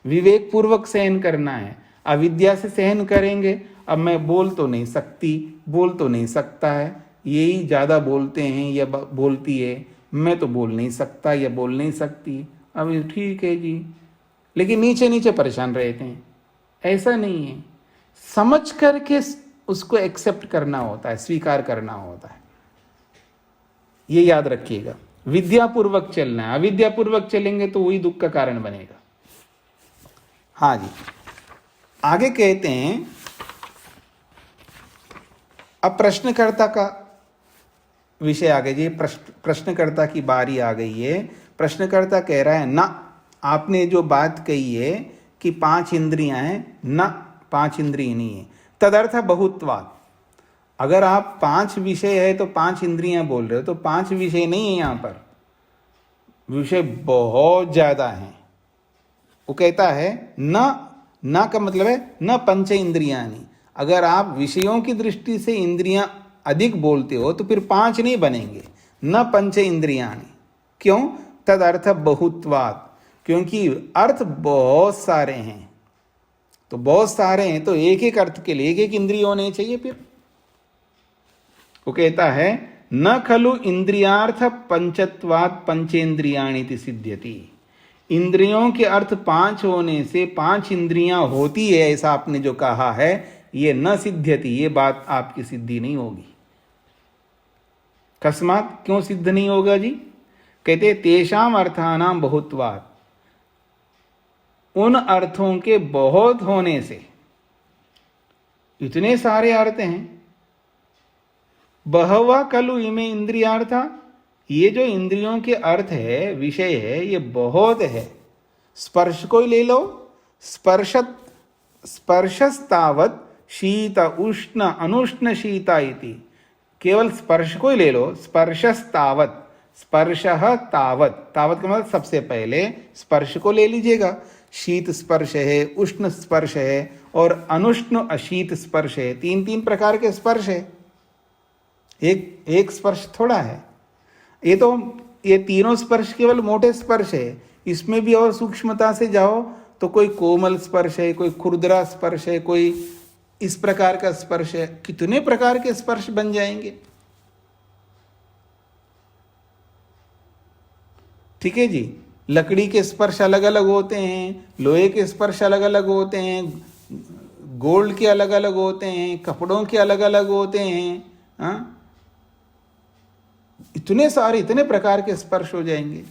विवेक पूर्वक सहन करना है। अविद्या से सहन करेंगे, अब मैं बोल तो नहीं सकती, बोल तो नहीं सकता है, यही ज़्यादा बोलते हैं या बोलती है, मैं तो बोल नहीं सकता या बोल नहीं सकती, अब ठीक है जी, लेकिन नीचे नीचे परेशान रहते हैं। ऐसा नहीं है, समझ करके उसको एक्सेप्ट करना होता है, स्वीकार करना होता है। ये याद रखिएगा। विद्यापूर्वक चलना है, अविद्यापूर्वक चलेंगे तो वही दुख का कारण बनेगा। हाँ जी, आगे कहते हैं, अब प्रश्नकर्ता का विषय आ गई, प्रश्नकर्ता की बारी आ गई है। प्रश्नकर्ता कह रहा है, ना आपने जो बात कही है कि 5 इंद्रियां हैं, ना 5 इंद्रिय नहीं है। तदर्थ बहुत्वात्, अगर आप 5 विषय है तो 5 इंद्रियां बोल रहे हो, तो 5 विषय नहीं है, यहाँ पर विषय बहुत ज्यादा है। वो कहता है ना का मतलब है न पंच इंद्रियानि। अगर आप विषयों की दृष्टि से इंद्रियां अधिक बोलते हो तो फिर 5 नहीं बनेंगे, न पंच इंद्रियानि। क्यों? तद अर्थ बहुत्वात्, क्योंकि अर्थ बहुत सारे हैं। तो बहुत सारे हैं तो एक एक अर्थ के लिए एक एक इंद्रिय होने चाहिए। फिर वो कहता है, न खलु इंद्रियार्थ पंचत्वात् पंचेन्द्रियाणि सिद्ध्यति। इंद्रियों के अर्थ 5 होने से 5 इंद्रियां होती है, ऐसा आपने जो कहा है ये न सिद्ध्यति, ये बात आपकी सिद्धि नहीं होगी। कस्मात्, क्यों सिद्ध नहीं होगा जी? कहते तेषाम अर्थानाम बहुत्वात्, उन अर्थों के बहुत होने से, इतने सारे अर्थ हैं, बहवा खलु इमे इंद्रियार्था, ये जो इंद्रियों के अर्थ है, विषय है, ये बहुत है। स्पर्श को ही ले लो, स्पर्शस्तावत शीत उष्ण अनुष्ण शीता इति, केवल स्पर्श को ही ले लो, स्पर्शस्तावत, स्पर्शः तावत, तावत का मतलब सबसे पहले स्पर्श को ले लीजिएगा, शीत स्पर्श है, उष्ण स्पर्श है और अनुष्ण अशीत स्पर्श है, तीन तीन प्रकार के स्पर्श है, एक स्पर्श थोड़ा है। ये तीनों स्पर्श केवल मोटे स्पर्श है, इसमें भी और सूक्ष्मता से जाओ तो कोई कोमल स्पर्श है, कोई खुरदरा स्पर्श है, कोई इस प्रकार का स्पर्श है, कितने प्रकार के स्पर्श बन जाएंगे। ठीक है जी, लकड़ी के स्पर्श अलग अलग होते हैं, लोहे के स्पर्श अलग अलग होते हैं, गोल्ड के अलग अलग होते हैं, कपड़ों के अलग अलग होते हैं, हाँ, इतने प्रकार के स्पर्श हो जाएंगे।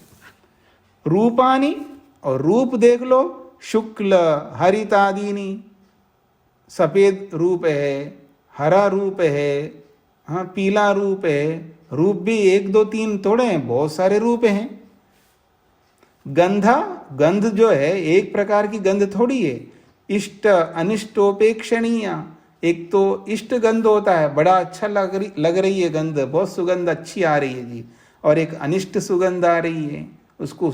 रूपानी, और रूप देख लो, शुक्ल हरितादीनी, सफेद रूप है, हरा रूप है, हाँ, पीला रूप है, रूप भी 1 2 3 थोड़े हैं, बहुत सारे रूप हैं। गंधा, गंध जो है एक प्रकार की गंध थोड़ी है, इष्ट अनिष्टोपेक्षणीय, एक तो इष्ट गंध होता है, बड़ा अच्छा लग रही है गंध, बहुत सुगंध अच्छी आ रही है जी, और एक अनिष्ट सुगंध आ रही है, उसको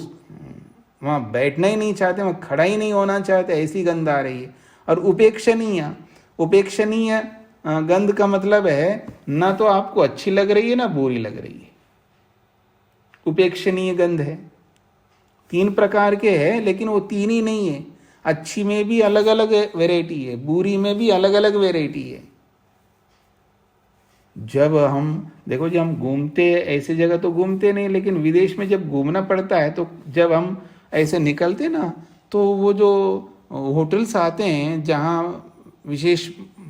वहाँ बैठना ही नहीं चाहते, वहाँ खड़ा ही नहीं होना चाहते, ऐसी गंध आ रही है। और उपेक्षणीय, उपेक्षणीय गंध का मतलब है ना तो आपको अच्छी लग रही है ना बुरी लग रही है, उपेक्षणीय गंध है। 3 प्रकार के हैं, लेकिन वो 3 ही नहीं है, अच्छी में भी अलग अलग वैरायटी है, बुरी में भी अलग अलग वैरायटी है। जब हम देखो, जब हम घूमते, ऐसे जगह तो घूमते नहीं, लेकिन विदेश में जब घूमना पड़ता है तो जब हम ऐसे निकलते ना, तो वो जो होटल्स आते हैं जहाँ विशेष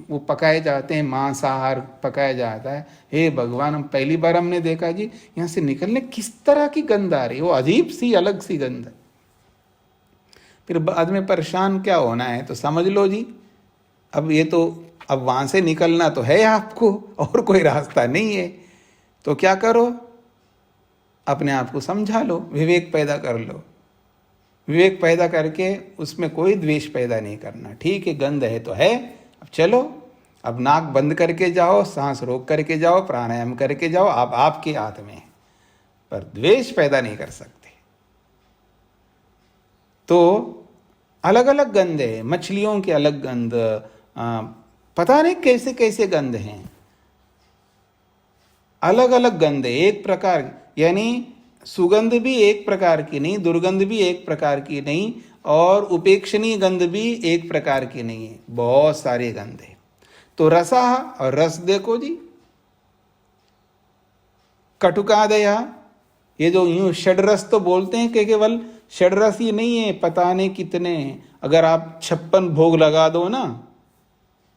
वो पकाए जाते हैं, मांसाहार पकाया जाता है, हे भगवान, हम पहली बार हमने देखा जी यहाँ से निकलने किस तरह की गंध आ रही है, वो अजीब सी अलग सी गंध। फिर बाद में परेशान क्या होना है, तो समझ लो जी, अब ये तो अब वहाँ से निकलना तो है आपको, और कोई रास्ता नहीं है, तो क्या करो, अपने आप को समझा लो, विवेक पैदा कर लो, विवेक पैदा करके उसमें कोई द्वेष पैदा नहीं करना। ठीक है, गंध है तो है, अब चलो, अब नाक बंद करके जाओ, सांस रोक करके जाओ, प्राणायाम करके जाओ, अब आपके हाथ में है, पर द्वेष पैदा नहीं कर सकते। तो अलग अलग गंध है, मछलियों के अलग गंध, पता नहीं कैसे कैसे गंध हैं, अलग अलग गंध है, एक प्रकार, यानी सुगंध भी एक प्रकार की नहीं, दुर्गंध भी एक प्रकार की नहीं, और उपेक्षणीय गंध भी एक प्रकार की नहीं है, बहुत सारे गंध है। तो रसा, और रस देखो जी, कटुकादया, ये जो यूं षड्रस तो बोलते हैं कि केवल षड्रस ही नहीं है, पता नहीं कितने हैं। अगर आप 56 भोग लगा दो ना,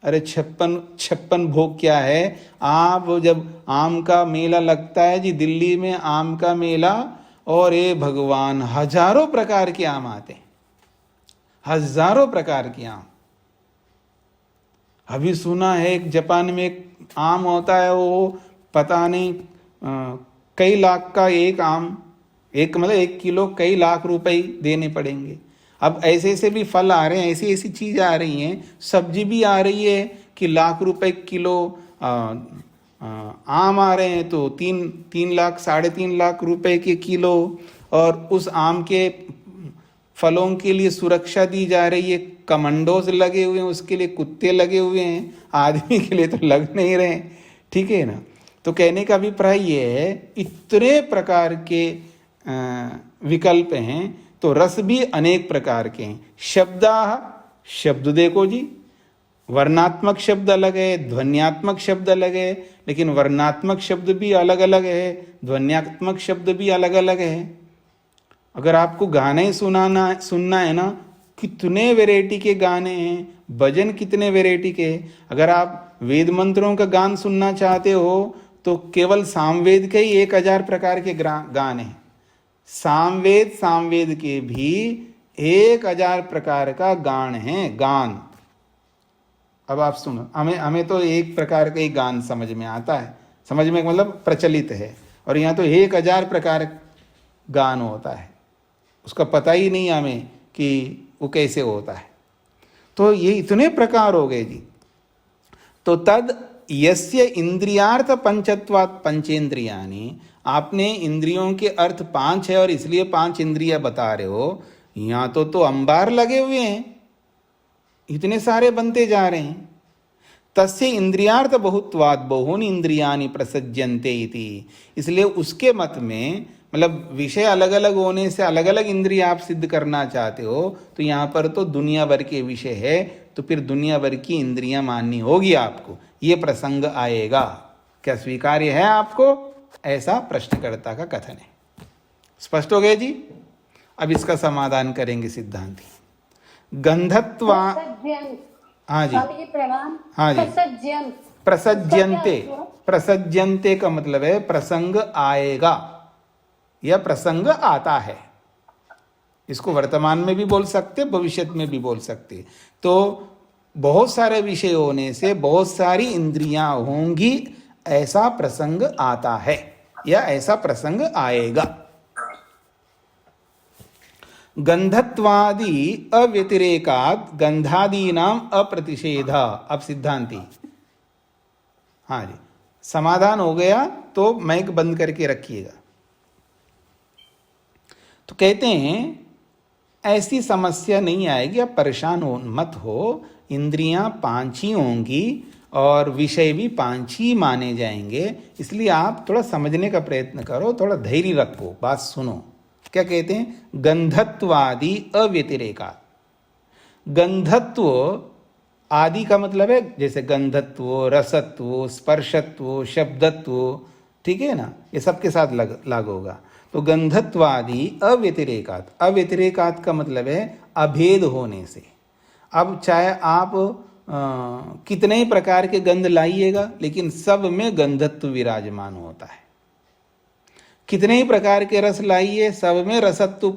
अरे 56 भोग क्या है, आप जब आम का मेला लगता है जी दिल्ली में, आम का मेला, और ये भगवान हजारों प्रकार के आम आते हैं, हजारों प्रकार के आम। अभी सुना है एक जापान में एक आम होता है, वो पता नहीं कई लाख का एक आम, एक मतलब 1 किलो कई लाख रुपए देने पड़ेंगे। अब ऐसे ऐसे भी फल आ रहे हैं, ऐसी ऐसी चीज़ आ रही हैं, सब्जी भी आ रही है कि लाख रुपए किलो, आम आ रहे हैं तो 3 लाख 3.5 लाख रुपए के किलो, और उस आम के फलों के लिए सुरक्षा दी जा रही है, कमांडोज लगे हुए हैं, उसके लिए कुत्ते लगे हुए हैं, आदमी के लिए तो लग नहीं रहे, ठीक है ना। तो कहने का अभिप्राय ये है, इतने प्रकार के विकल्प हैं, तो रस भी अनेक प्रकार के हैं। शब्द देखो जी, वर्णात्मक शब्द अलग है, ध्वन्यात्मक शब्द अलग है, लेकिन वर्णात्मक शब्द भी अलग अलग है, ध्वन्यात्मक शब्द भी अलग अलग है। अगर आपको गाने सुनना है ना, कितने वैरायटी के गाने हैं, भजन कितने वैरायटी के। अगर आप वेद मंत्रों का गान सुनना चाहते हो तो केवल सामवेद के ही 1000 प्रकार के गाने हैं। सामवेद के भी 1000 प्रकार का गान है, गान। अब आप सुनो, हमें तो एक प्रकार का ही गान समझ में आता है, समझ में मतलब प्रचलित है, और यहाँ तो 1000 प्रकार गान होता है, उसका पता ही नहीं हमें कि वो कैसे होता है। तो ये इतने प्रकार हो गए जी। तो तद यस्य इंद्रियार्थ पंचत्वात् पंचेंद्रियानि, आपने इंद्रियों के अर्थ 5 है और इसलिए 5 इंद्रियां बता रहे हो, यहाँ तो अंबार लगे हुए हैं, इतने सारे बनते जा रहे हैं। तस्य इंद्रियार्थ बहुत्वात् बहूनि इंद्रियानि प्रसज्यन्ते इति, इसलिए उसके मत में मतलब विषय अलग अलग होने से अलग अलग इंद्रिय आप सिद्ध करना चाहते हो, तो यहाँ पर तो दुनिया भर के विषय है, तो फिर दुनिया भर की इंद्रियां माननी होगी आपको, ये प्रसंग आएगा। क्या स्वीकार्य है आपको? ऐसा प्रश्नकर्ता का कथन है। स्पष्ट हो गए जी? अब इसका समाधान करेंगे सिद्धांती। गंधत्वा, हाँ जी, हाँ जी, प्रसज्यन्ते, प्रसज्यन्ते का मतलब है प्रसंग आएगा या प्रसंग आता है। इसको वर्तमान में भी बोल सकते, भविष्य में भी बोल सकते। तो बहुत सारे विषय होने से बहुत सारी इंद्रियां होंगी, ऐसा प्रसंग आता है या ऐसा प्रसंग आएगा। गंधत्वादि अव्यतिरेकात् गंधादीनाम अप्रतिषेध। अब सिद्धांती, हाँ जी, समाधान हो गया तो माइक बंद करके रखिएगा। तो कहते हैं ऐसी समस्या नहीं आएगी, आप परेशान हो मत हो, इंद्रियां 5 ही होंगी और विषय भी 5 ही माने जाएंगे, इसलिए आप थोड़ा समझने का प्रयत्न करो, थोड़ा धैर्य रखो, बात सुनो। क्या कहते हैं? गंधत्वादि अव्यतिरेका। गंधत्व आदि का मतलब है जैसे गंधत्व, रसत्व, स्पर्शत्व, शब्दत्व, ठीक है ना, ये सबके साथ लागू होगा। तो गंधत्वादि अव्यतिरेकात्, अव्यतिरेकात् का मतलब है अभेद होने से। अब चाहे आप कितने ही प्रकार के गंध लाइएगा, लेकिन सब में गंधत्व विराजमान होता है। कितने ही प्रकार के रस लाइए, सब में रसत्व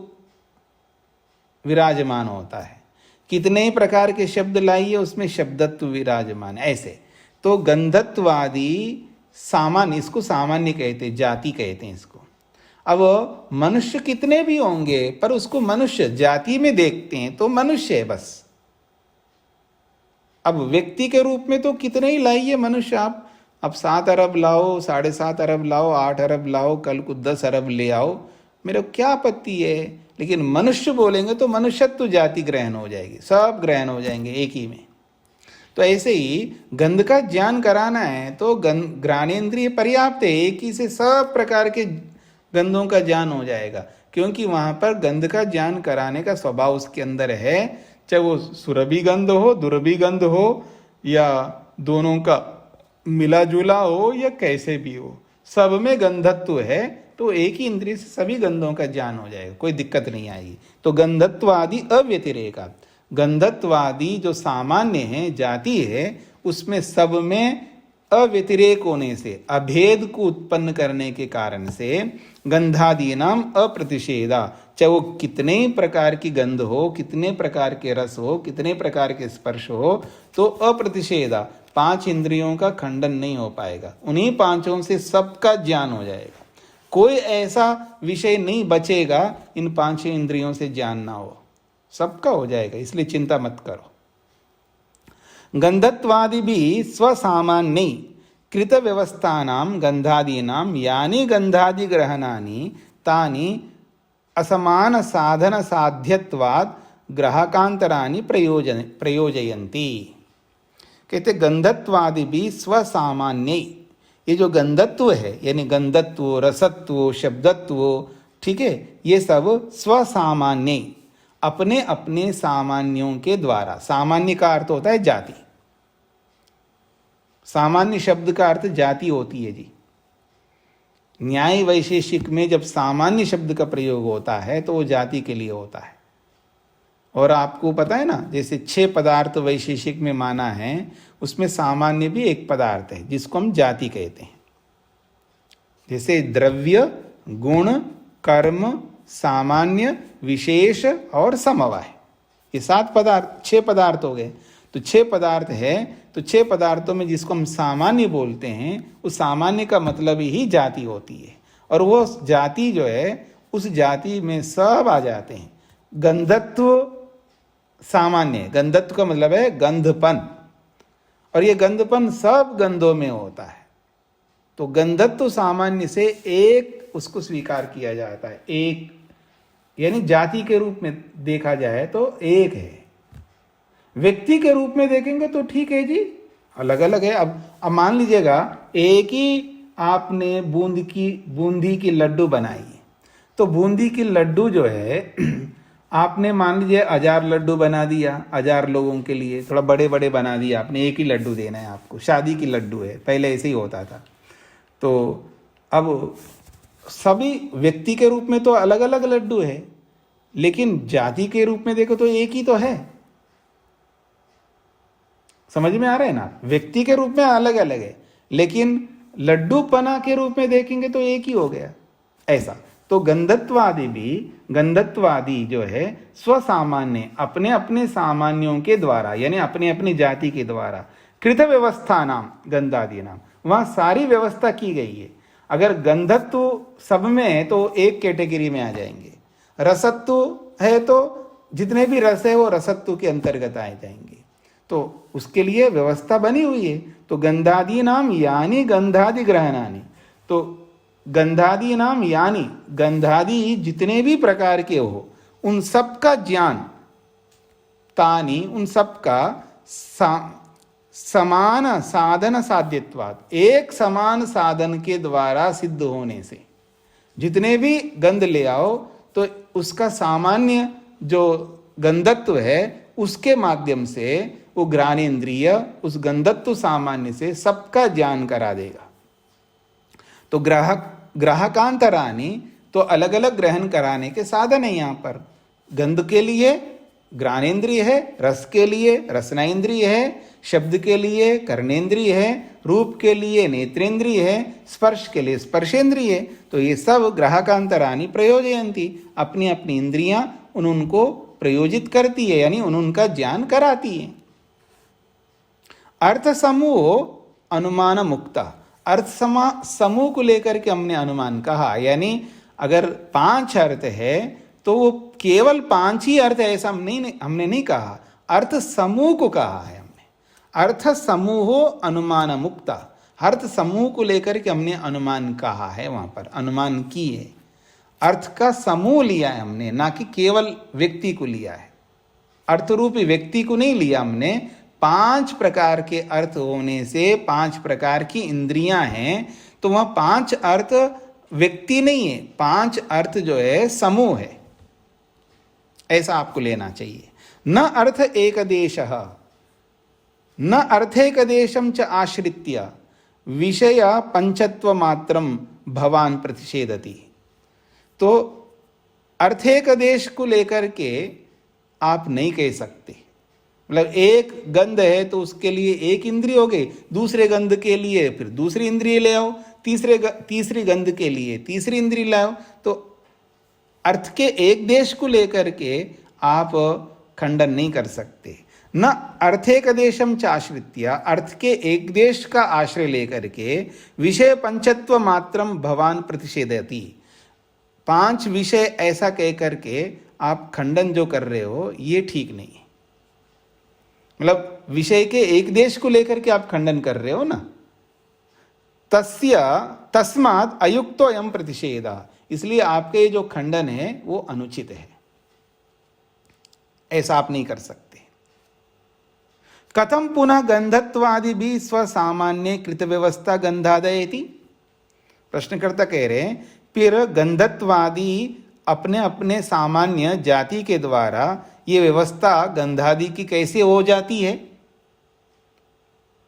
विराजमान होता है। कितने ही प्रकार के शब्द लाइए, उसमें शब्दत्व विराजमान है। ऐसे तो गंधत्वादि सामान्य, इसको सामान्य कहते हैं, जाति कहते हैं इसको। अब मनुष्य कितने भी होंगे, पर उसको मनुष्य जाति में देखते हैं तो मनुष्य है बस। अब व्यक्ति के रूप में तो कितने ही लाइए मनुष्य आप, अब 7 अरब लाओ, 7.5 अरब लाओ, 8 अरब लाओ, कल को 10 अरब ले आओ, मेरे को क्या आपत्ति है। लेकिन मनुष्य बोलेंगे तो मनुष्यत्व जाति ग्रहण हो जाएगी, सब ग्रहण हो जाएंगे एक ही में। तो ऐसे ही गंध का ज्ञान कराना है तो घ्राणेन्द्रिय पर्याप्त है, एक ही से सब प्रकार के गंधों का ज्ञान हो जाएगा, क्योंकि वहां पर गंध का ज्ञान कराने का स्वभाव उसके अंदर है, चाहे वो सुरभि गंध हो, दुर्भि गंध हो, या दोनों का मिला जुला हो, या कैसे भी हो, सब में गंधत्व है, तो एक ही इंद्रिय से सभी गंधों का ज्ञान हो जाएगा, कोई दिक्कत नहीं आएगी। तो गंधत्वादि अव्यतिरेका, गंधत्वादि जो सामान्य है, जाति है, उसमें सब में अव्यतिरेक होने से, अभेद को उत्पन्न करने के कारण से गंधादि नाम अप्रतिषेधा, चाहे वो कितने प्रकार की गंध हो, कितने प्रकार के रस हो, कितने प्रकार के स्पर्श हो, तो अप्रतिषेधा 5 इंद्रियों का खंडन नहीं हो पाएगा, उन्हीं 5 से सबका ज्ञान हो जाएगा। कोई ऐसा विषय नहीं बचेगा इन 5 इंद्रियों से ज्ञान ना हो, सबका हो जाएगा, इसलिए चिंता मत करो। गंधत्वादि भी स्वसामान्य कृत व्यवस्थानां गंधादीनां यानि गंधादि ग्रहणानि तानि असमान साधन साध्यत्वात् ग्राहकांतरानि प्रयोजयन्ति। कहते गंधत्वादि भी स्वसामान्य, ये जो गंधत्व है यानी गंधत्व, रसत्व, शब्दत्व, ठीक है, ये सब स्वसामान्य, अपने अपने सामान्यों के द्वारा। सामान्य का अर्थ होता है जाति, सामान्य शब्द का अर्थ जाति होती है जी। न्याय वैशेषिक में जब सामान्य शब्द का प्रयोग होता है तो वो जाति के लिए होता है। और आपको पता है ना, जैसे 6 पदार्थ वैशेषिक में माना है, उसमें सामान्य भी एक पदार्थ है जिसको हम जाति कहते हैं। जैसे द्रव्य, गुण, कर्म, सामान्य, विशेष और समवाय, ये 7 पदार्थ, 6 पदार्थ हो गए। तो 6 पदार्थ है, तो 6 पदार्थों में जिसको हम सामान्य बोलते हैं, उस सामान्य का मतलब ही जाति होती है। और वो जाति जो है, उस जाति में सब आ जाते हैं। गंधत्व सामान्य, गंधत्व का मतलब है गंधपन, और ये गंधपन सब गंधों में होता है। तो गंधत्व सामान्य से एक उसको स्वीकार किया जाता है, एक यानी जाति के रूप में देखा जाए तो एक है। व्यक्ति के रूप में देखेंगे तो ठीक है जी, अलग अलग है। अब मान लीजिएगा एक ही आपने बूंदी की लड्डू बनाई, तो बूंदी की लड्डू जो है आपने मान लीजिए 1000 लड्डू बना दिया, 1000 लोगों के लिए, थोड़ा बड़े बड़े बना दिया आपने, एक ही लड्डू देना है आपको, शादी की लड्डू है, पहले ऐसे ही होता था। तो अब सभी व्यक्ति के रूप में तो अलग अलग लड्डू है, लेकिन जाति के रूप में देखो तो एक ही तो है। समझ में आ रहा है ना? व्यक्ति के रूप में अलग अलग है, लेकिन लड्डू पना के रूप में देखेंगे तो एक ही हो गया, ऐसा। तो गंधत्वादि जो है स्वसामान्य, अपने अपने सामान्यों के द्वारा, यानी अपने अपनी जाति के द्वारा, कृत व्यवस्था नाम गंधादि नाम, वहां सारी व्यवस्था की गई है। अगर गंधत्व सब में है तो एक कैटेगरी में आ जाएंगे, रसत्व है तो जितने भी रस है वो रसत्व के अंतर्गत आ जाएंगे। तो उसके लिए व्यवस्था बनी हुई है। तो गंधादि नाम यानी गंधादि ग्रहणानि, तो गंधादि नाम यानी गंधादि जितने भी प्रकार के हो, उन सब का ज्ञान, तानी उन सब का समान साधन साध्यत्वात्, एक समान साधन के द्वारा सिद्ध होने से, जितने भी गंध ले आओ तो उसका सामान्य जो गंधत्व है उसके माध्यम से वो ग्राणेन्द्रिय उस गंधत्व सामान्य से सबका ज्ञान करा देगा। तो ग्राहकांतरानी तो अलग अलग ग्रहण कराने के साधन है। यहाँ पर गंध के लिए ग्राणेन्द्रिय है, रस के लिए रसनाइंद्रिय है, शब्द के लिए कर्णेन्द्रिय है, रूप के लिए नेत्रेंद्रिय है, स्पर्श के लिए स्पर्शेंद्रिय है। तो ये सब ग्राहकांतरानी प्रयोजयंती, अपनी अपनी इंद्रियां उनको प्रयोजित करती है, यानी उनका ज्ञान कराती है। अर्थ समूह अनुमान मुक्ता, अर्थ समूह को लेकर के हमने अनुमान कहा, यानी अगर 5 अर्थ है तो वो केवल 5 ही अर्थ है ऐसा हमने नहीं कहा, अर्थ समूह को कहा है हमने। अर्थ समूह अनुमान मुक्ता, अर्थ समूह को लेकर के हमने अनुमान कहा है, वहां पर अनुमान की है। अर्थ का समूह लिया है हमने, ना कि केवल व्यक्ति को लिया है। अर्थ रूपी व्यक्ति को नहीं लिया हमने। 5 प्रकार के अर्थ होने से 5 प्रकार की इंद्रियां हैं, तो वह 5 अर्थ व्यक्ति नहीं है, 5 अर्थ जो है समूह है, ऐसा आपको लेना चाहिए। न अर्थ एकदेशः, न अर्थेकदेशं च आश्रित्य विषय पंचत्व मात्रम भवान प्रतिषेधति। तो अर्थेकदेश को लेकर के आप नहीं कह सकते, मतलब एक गंध है तो उसके लिए एक इंद्रिय हो गई, दूसरे गंध के लिए फिर दूसरी इंद्रिय ले आओ, तीसरी गंध के लिए तीसरी इंद्रिय लाओ। तो अर्थ के एक देश को लेकर के आप खंडन नहीं कर सकते। न अर्थेकदेशम च आश्रित्य, अर्थ के एक देश का आश्रय लेकर के विषय पंचत्व मात्रम भवान प्रतिषेधति, 5 विषय ऐसा कह करके आप खंडन जो कर रहे हो ये ठीक नहीं है। मतलब विषय के एक देश को लेकर के आप खंडन कर रहे हो ना, तस्मात् अयुक्तो अयं प्रतिषेध, इसलिए आपके ये जो खंडन है वो अनुचित है, ऐसा आप नहीं कर सकते। कथम पुनः गंधत्वादि भी स्वसामान्य कृत व्यवस्था गंधादयति, प्रश्नकर्ता कह रहे हैं फिर गंधत्वादि अपने अपने सामान्य जाति के द्वारा ये व्यवस्था गंधादि की कैसे हो जाती है?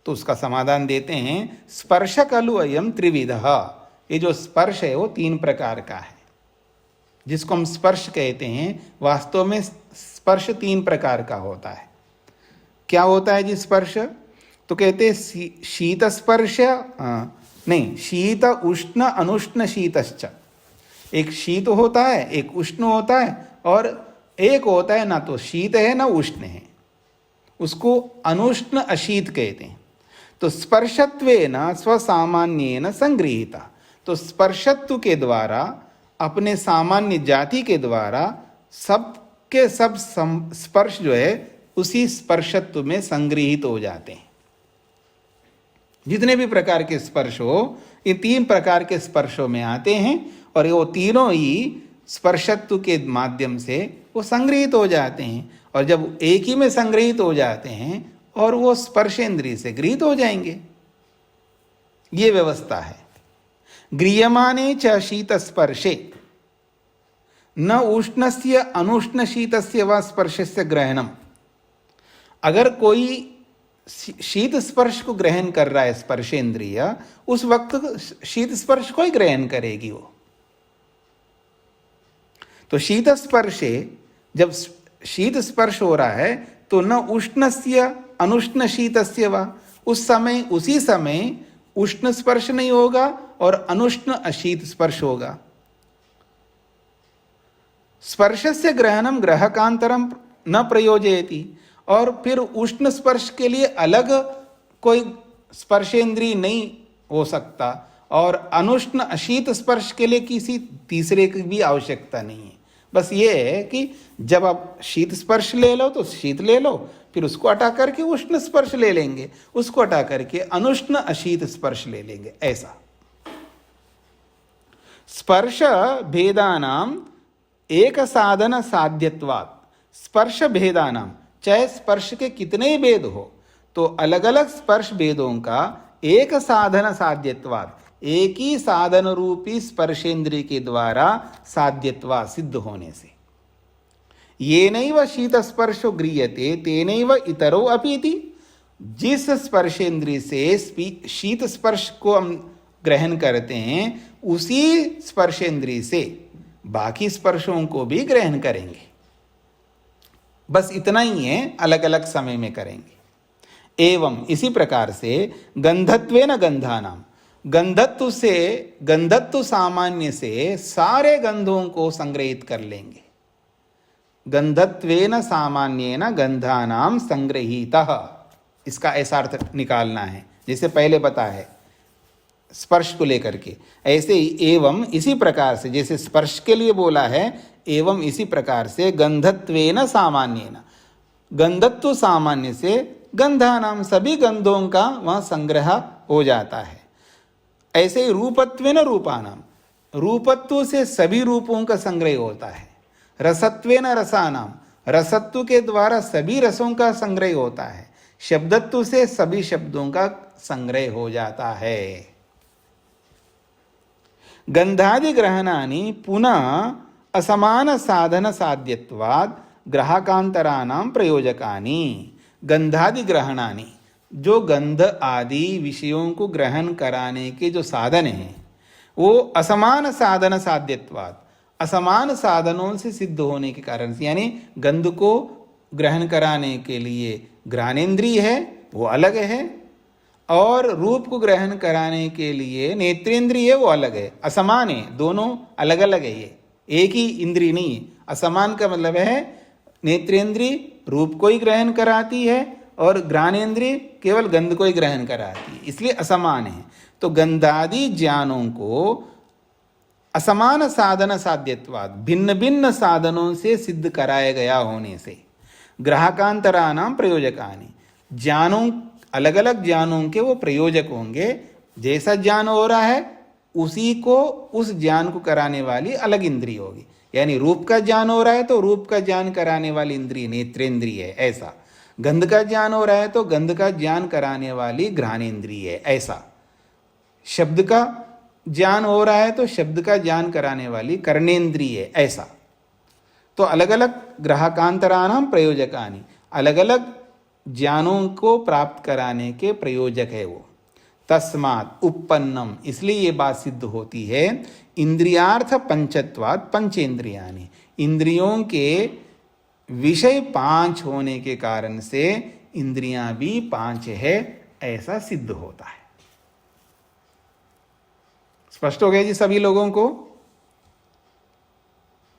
तो उसका समाधान देते हैं, स्पर्श खलु अयम त्रिविधः, ये जो स्पर्श है वो 3 प्रकार का है। जिसको हम स्पर्श कहते हैं, वास्तव में स्पर्श 3 प्रकार का होता है। क्या होता है जी स्पर्श? तो कहते हैं शीत स्पर्श, नहीं, शीत उष्ण अनुष्ण शीतश्च, एक शीत होता है, एक उष्ण होता है और एक होता है ना तो शीत है ना उष्ण है, उसको अनुष्ण अशीत कहते हैं। तो स्पर्शत्वेन स्वसामान्येन संगृहीता, तो स्पर्शत्व के द्वारा, अपने सामान्य जाति के द्वारा सबके सब स्पर्श जो है उसी स्पर्शत्व में संग्रहित हो जाते हैं। जितने भी प्रकार के स्पर्श हो, ये 3 प्रकार के स्पर्शों में आते हैं और वो तीनों ही स्पर्शत्व के माध्यम से वो संग्रहित हो जाते हैं। और जब एक ही में संग्रहित हो जाते हैं और वो स्पर्शेंद्रिय से गृहीत हो जाएंगे, ये व्यवस्था है। गृह्यमाने च शीत स्पर्शे न उष्णस्य अनुष्ण शीतस्य व स्पर्शस्य ग्रहणम, अगर कोई शीत स्पर्श को ग्रहण कर रहा है स्पर्शेंद्रिय, उस वक्त शीत स्पर्श को ही ग्रहण करेगी वो। तो शीत स्पर्शे, जब शीत स्पर्श हो रहा है तो न उष्णस्य अनुष्ण शीतस्य वा, उस समय उसी समय उष्ण स्पर्श नहीं होगा और अनुष्ण अशीत स्पर्श होगा। स्पर्शस्य ग्रहणम ग्रहकांतरम न प्रयोजयति, और फिर उष्ण स्पर्श के लिए अलग कोई स्पर्शेंद्रिय नहीं हो सकता और अनुष्ण अशीत स्पर्श के लिए किसी तीसरे की भी आवश्यकता नहीं है। बस ये है कि जब आप शीत स्पर्श ले लो तो शीत ले लो, फिर उसको हटा करके उष्ण स्पर्श ले लेंगे, उसको हटा करके अनुष्ण अशीत स्पर्श ले लेंगे, ऐसा। स्पर्श भेदानाम एक साधन साध्यत्वात्, स्पर्श भेदानाम, चाहे स्पर्श के कितने ही भेद हो तो अलग अलग स्पर्श भेदों का एक साधन साध्यत्वात्, एक ही साधन रूपी स्पर्शेंद्रिय के द्वारा साध्यत्वा सिद्ध होने से, येनैव शीत स्पर्शो गृह्यते तेनैव इतरो अपीति, जिस स्पर्शेंद्रिय से शीत स्पर्श को हम ग्रहण करते हैं उसी स्पर्शेंद्रिय से बाकी स्पर्शों को भी ग्रहण करेंगे। बस इतना ही है, अलग अलग समय में करेंगे। एवं इसी प्रकार से गंधत्वेन गंधानाम, गंधत्व से, गंधत्व सामान्य से सारे गंधों को संग्रहित कर लेंगे। गंधत्वेन सामान्येन गंधानाम संग्रहीतः, इसका ऐसा अर्थ निकालना है जैसे पहले बताया है स्पर्श को लेकर के, ऐसे ही एवं इसी प्रकार से, जैसे स्पर्श के लिए बोला है एवं इसी प्रकार से गंधत्वेन सामान्येन, गंधत्व सामान्य से गंधानाम, सभी गंधों का वहाँ संग्रह हो जाता है। ऐसे ही रूपत्वेन रूपानाम, रूपत्व से सभी रूपों का संग्रह होता है। रसत्वेन रसानाम, रसत्व के द्वारा सभी रसों का संग्रह होता है। शब्दत्व से सभी शब्दों का संग्रह हो जाता है। गंधादि ग्रहणानि पुनः असमान साधन साध्यत्वाद ग्राहकांतराणाम प्रयोजकानि, गंधादि ग्रहणानि, जो गंध आदि विषयों को ग्रहण कराने के जो साधन हैं वो असमान साधन साध्यत्वाद, असमान साधनों से सिद्ध होने के कारण से, यानी गंध को ग्रहण कराने के लिए घ्राणेन्द्रिय है वो अलग है और रूप को ग्रहण कराने के लिए नेत्रेंद्रिय है वो अलग है, असमान है, दोनों अलग अलग है, ये एक ही इंद्रिय नहीं है। असमान का मतलब है नेत्रेंद्रिय रूप को ही ग्रहण कराती है और घ्राणेन्द्रिय केवल गंध को ही ग्रहण कराती है, इसलिए असमान है। तो गंधादि ज्ञानों को असमान साधन साध्यत्वाद, भिन्न भिन्न साधनों से सिद्ध कराया गया होने से, ग्राहकांतराणाम प्रयोजकानि, ज्ञानों अलग अलग ज्ञानों के वो प्रयोजक होंगे। जैसा ज्ञान हो रहा है उसी को, उस ज्ञान को कराने वाली अलग इंद्रिय होगी। यानी रूप का ज्ञान हो रहा है तो रूप का ज्ञान कराने वाली इंद्रिय नेत्रेंद्रिय है, ऐसा। गंध का ज्ञान हो रहा है तो गंध का ज्ञान कराने वाली घ्राणेन्द्रिय है, ऐसा। शब्द का ज्ञान हो रहा है तो शब्द का ज्ञान कराने वाली कर्णेन्द्रिय है, ऐसा। तो अलग अलग ग्राहकांतराणाम प्रयोजकानि, अलग अलग ज्ञानों को प्राप्त कराने के प्रयोजक है वो। तस्मात् उपपन्नम, इसलिए ये बात सिद्ध होती है, इंद्रियार्थ पंचत्वात् पंचेंद्रियानि, इंद्रियों के विषय 5 होने के कारण से इंद्रियां भी 5 है, ऐसा सिद्ध होता है। स्पष्ट हो गया जी सभी लोगों को?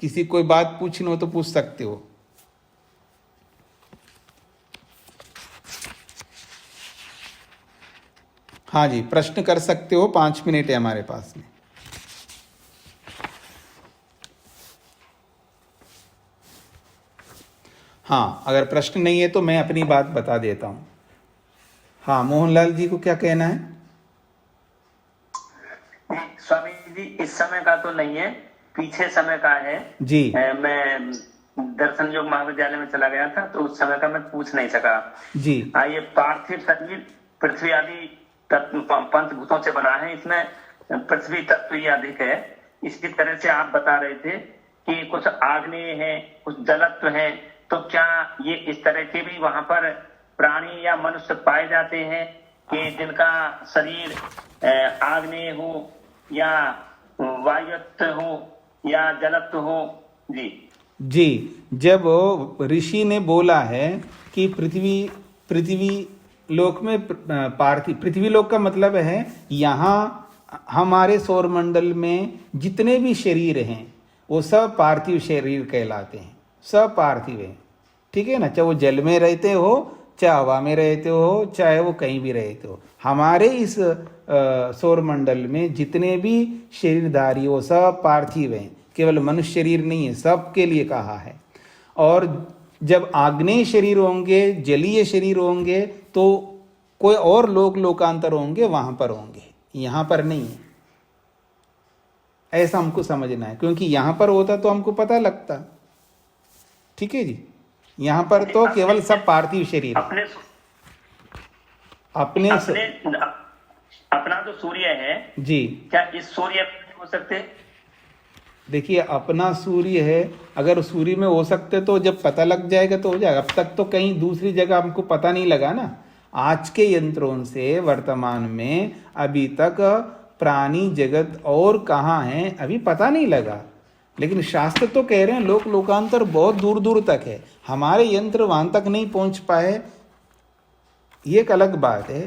किसी कोई बात पूछनी हो तो पूछ सकते हो। हाँ जी, प्रश्न कर सकते हो, 5 मिनट है हमारे पास में। हाँ, अगर प्रश्न नहीं है तो मैं अपनी बात बता देता हूं। हाँ, मोहनलाल जी को क्या कहना है? स्वामी जी इस समय का तो नहीं है, पीछे समय का है जी। मैं दर्शन योग महाविद्यालय में चला गया था तो उस समय का मैं पूछ नहीं सका। जी। ये पार्थिव शरीर पृथ्वी आदि पंचभूतों से बना है, इसमें पृथ्वी तत्व ही अधिक है। इसी तरह से आप बता रहे थे कि कुछ आग्नेय है, कुछ जलत्व है, तो क्या ये इस तरह के भी वहां पर प्राणी या मनुष्य पाए जाते हैं कि जिनका शरीर आग्नेय हो या वायुत्व हो या जलत्व हो? जी जी, जब ऋषि ने बोला है कि पृथ्वी लोक में पार्थिव, पृथ्वी लोक का मतलब है यहाँ हमारे सौर मंडल में जितने भी शरीर हैं वो सब पार्थिव शरीर कहलाते हैं, सब पार्थिव हैं। ठीक है ना, चाहे वो जल में रहते हो, चाहे हवा में रहते हो, चाहे वो कहीं भी रहते हो, हमारे इस सौर मंडल में जितने भी शरीरधारी वो सब पार्थिव हैं, केवल मनुष्य शरीर नहीं है, सबके लिए कहा है। और जब आग्नेय शरीर होंगे, जलीय शरीर होंगे, तो कोई और लोकांतर होंगे, वहां पर होंगे, यहां पर नहीं है। ऐसा हमको समझना है, क्योंकि यहां पर होता तो हमको पता लगता। ठीक है जी, यहां पर तो केवल सब पार्थिव शरीर अपने अपना तो सूर्य है जी। क्या इस सूर्य में हो सकते? देखिए, अपना सूर्य है, अगर सूर्य में हो सकते तो जब पता लग जाएगा तो हो जाएगा। अब तक तो कहीं दूसरी जगह हमको पता नहीं लगा ना। आज के यंत्रों से वर्तमान में अभी तक प्राणी जगत और कहाँ है अभी पता नहीं लगा, लेकिन शास्त्र तो कह रहे हैं लोकांतर बहुत दूर दूर तक है, हमारे यंत्र वहां तक नहीं पहुंच पाए, ये एक अलग बात है।